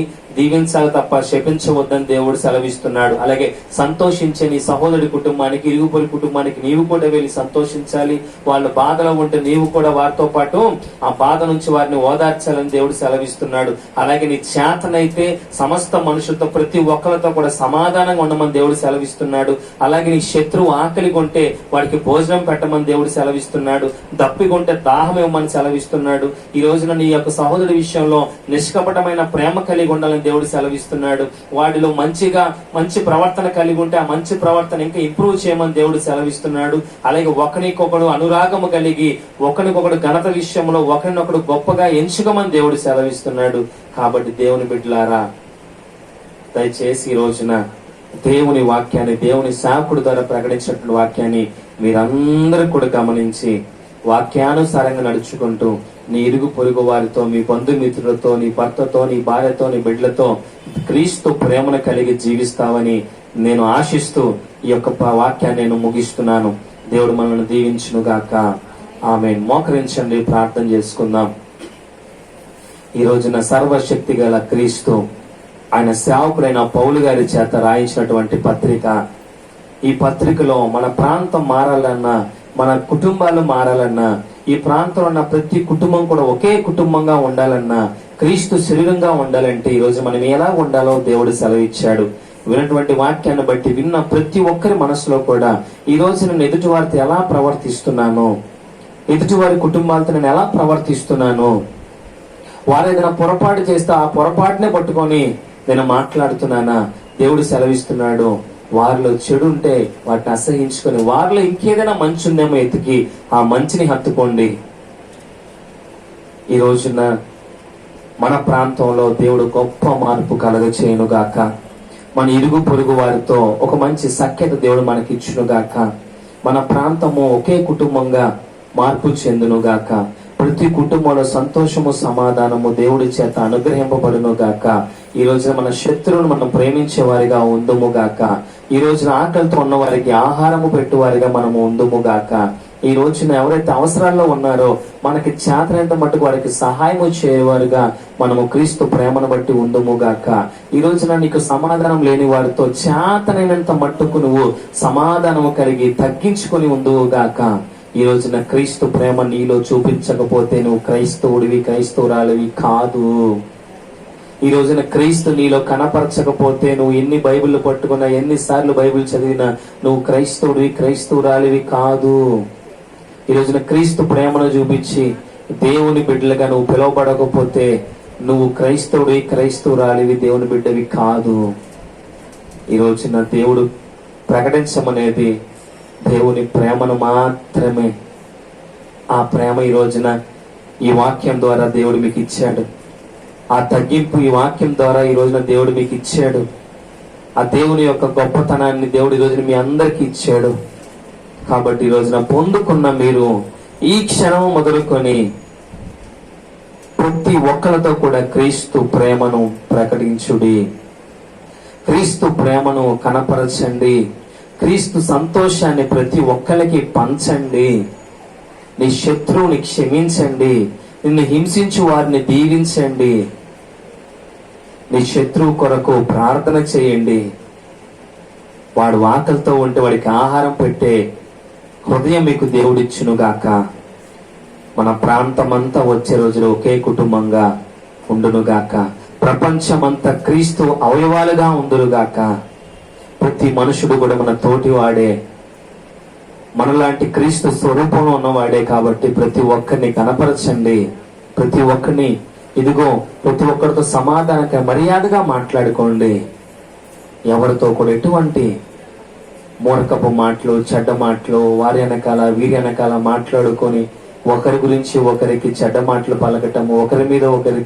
తప్ప శపించవద్దని దేవుడు సెలవిస్తున్నాడు. అలాగే సంతోషించే నీ సహోదరుడి కుటుంబానికి, ఇరుగుపొరి కుటుంబానికి నీవు కూడా వెళ్ళి సంతోషించాలి. వాళ్ళు బాధలో ఉంటే నీవు కూడా వారితో పాటు ఆ బాధ నుంచి వారిని ఓదార్చాలని దేవుడు సెలవిస్తున్నాడు. అలాగే నీ చేతనైతే సమస్త మనుషులతో ప్రతి ఒక్కరితో కూడా సమాధానంగా ఉండమని దేవుడు సెలవిస్తున్నాడు. అలాగే నీ శత్రువు ఆకలి కొంటే వాడికి భోజనం పెట్టమని దేవుడు సెలవిస్తున్నాడు. దప్పికొంటే దాహం ఇవ్వమని సెలవిస్తున్నాడు. ఈ రోజున నీ యొక్క సహోదరుడి విషయంలో నిష్కపటమైన ప్రేమ కలిగి ఉండాలని దేవుడు సెలవిస్తున్నాడు. వాడిలో మంచి ప్రవర్తన కలిగి ఉంటే ఆ మంచి ప్రవర్తన ఇంకా ఇంప్రూవ్ చేయమని దేవుడు సెలవిస్తున్నాడు. అలాగే ఒకరికొకడు అనురాగము కలిగి ఒకరికొకడు ఘనత విషయంలో ఒకరినొకడు గొప్పగా ఎంచుకోమని దేవుడు సెలవిస్తున్నాడు. కాబట్టి దేవుని బిడ్డలారా, దయచేసి ఈ రోజున దేవుని వాక్యాన్ని, దేవుని సేవకుడి ద్వారా ప్రకటించినటువంటి వాక్యాన్ని మీరందరూ కూడా గమనించి వాక్యానుసారంగా నడుచుకుంటూ నీ ఇరుగు పొరుగు వారితో, మీ బంధుమిత్రులతో, నీ భర్తతో, నీ భార్యతో, నీ బిడ్డలతో క్రీస్తు ప్రేమను కలిగి జీవిస్తావని నేను ఆశిస్తూ ఈ యొక్క వాక్యాన్ని నేను ముగిస్తున్నాను. దేవుడు మనల్ని దీవించును గాక. ఆమేన్. మోకరించండి, ప్రార్థన చేసుకుందాం. ఈ రోజున సర్వశక్తి గల క్రీస్తు ఆయన సేవకుడైన పౌలు గారి చేత రాయించినటువంటి పత్రిక. ఈ పత్రికలో మన ప్రాంతం మారాలన్నా, మన కుటుంబాలు మారాలన్నా, ఈ ప్రాంతంలో ఉన్న ప్రతి కుటుంబం కూడా ఒకే కుటుంబంగా ఉండాలన్నా, క్రీస్తు శరీరంగా ఉండాలంటే ఈ రోజు మనం ఎలా ఉండాలో దేవుడు సెలవిచ్చాడు. విన్నటువంటి వాక్యాన్ని బట్టి విన్న ప్రతి ఒక్కరి మనసులో కూడా ఈ రోజు నేను ఎదుటి వారితో ఎలా ప్రవర్తిస్తున్నాను, ఎదుటి వారి కుటుంబాలతో నేను ఎలా ప్రవర్తిస్తున్నాను, వారు ఏదైనా పొరపాటు చేస్తే ఆ పొరపాటునే పట్టుకొని నేను మాట్లాడుతున్నానా? దేవుడు సెలవిస్తున్నాడు, వారిలో చెడు ఉంటే వాటిని అసహించుకొని వారిలో ఇంకేదైనా మంచి ఉందేమో ఎతికి ఆ మంచిని హత్తుకోండి. ఈ రోజున మన ప్రాంతంలో దేవుడు గొప్ప మార్పు కలగ చేయనుగాక. మన ఇరుగు పొరుగు వారితో ఒక మంచి సఖ్యత దేవుడు మనకి ఇచ్చునుగాక. మన ప్రాంతము ఒకే కుటుంబంగా మార్పు చెందునుగాక. ప్రతి కుటుంబంలో సంతోషము సమాధానము దేవుడి చేత అనుగ్రహింపబడును గాక. ఈ రోజున మన శత్రువును మనం ప్రేమించే వారిగా ఉందుము గాక. ఈ రోజున ఆకలితో ఉన్న వారికి ఆహారము పెట్టువారిగా మనము ఉందుము గాక. ఈ రోజున ఎవరైతే అవసరాల్లో ఉన్నారో మనకి చేతనంత మట్టుకు వారికి సహాయము చేయవారుగా మనము క్రీస్తు ప్రేమను బట్టి ఉందుము గాక. ఈ రోజున నీకు సమాధానం లేని వారితో చేతనైనంత మట్టుకు నువ్వు సమాధానము కలిగి తగ్గించుకొని ఉందువు గాక. ఈ రోజున క్రీస్తు ప్రేమ నీలో చూపించకపోతే నువ్వు క్రైస్తవుడివి, క్రైస్తవురాలివి కాదు. ఈ రోజున క్రీస్తు నీలో కనపరచకపోతే నువ్వు ఎన్ని బైబిల్ పట్టుకున్నా, ఎన్నిసార్లు బైబిల్ చదివినా నువ్వు క్రైస్తవుడివి, క్రైస్తవురాలివి కాదు. ఈ రోజున క్రీస్తు ప్రేమను చూపించి దేవుని బిడ్డలుగా నువ్వు పిలువబడకపోతే నువ్వు క్రైస్తవుడివి, క్రైస్తవురాలివి, దేవుని బిడ్డవి కాదు. ఈ రోజున దేవుడు ప్రకటించమనేది దేవుని ప్రేమను మాత్రమే. ఆ ప్రేమ ఈ రోజున ఈ వాక్యం ద్వారా దేవుడు మీకు ఇచ్చాడు. ఆ తగ్గింపు ఈ వాక్యం ద్వారా ఈ రోజున దేవుడు మీకు ఇచ్చాడు. ఆ దేవుని యొక్క గొప్పతనాన్ని దేవుడు ఈ రోజున మీ అందరికీ ఇచ్చాడు. కాబట్టి ఈ రోజున పొందుకున్న మీరు ఈ క్షణం మొదలుకొని ప్రతి ఒక్కరితో కూడా క్రీస్తు ప్రేమను ప్రకటించుడి, క్రీస్తు ప్రేమను కనపరచండి, క్రీస్తు సంతోషాన్ని ప్రతి ఒక్కరికి పంచండి. నీ శత్రువుని క్షమించండి, నిన్ను హింసించు వారిని దీవించండి, నీ శత్రువు కొరకు ప్రార్థన చేయండి. వాడు ఆకలితో ఉంటే వాడికి ఆహారం పెట్టే హృదయం మీకు దేవుడిచ్చునుగాక. మన ప్రాంతమంతా వచ్చే రోజులు ఒకే కుటుంబంగా ఉండునుగాక. ప్రపంచమంతా క్రీస్తు అవయవాలుగా ఉండునుగాక. ప్రతి మనుషుడు కూడా మన తోటివాడే, మనలాంటి క్రీస్తు స్వరూపంలో ఉన్నవాడే. కాబట్టి ప్రతి ఒక్కరిని కనపరచండి. ప్రతి ఒక్కరిని ఇదిగో ప్రతి ఒక్కరితో సమాధానంగా మర్యాదగా మాట్లాడుకోండి. ఎవరితో కూడా ఎటువంటి మూర్ఖపు మాటలు, చెడ్డ మాటలు, వారి వెనకాల వీరి వెనకాల మాట్లాడుకొని ఒకరి గురించి ఒకరికి చెడ్డ మాటలు పలకటము, ఒకరి మీద ఒకరికి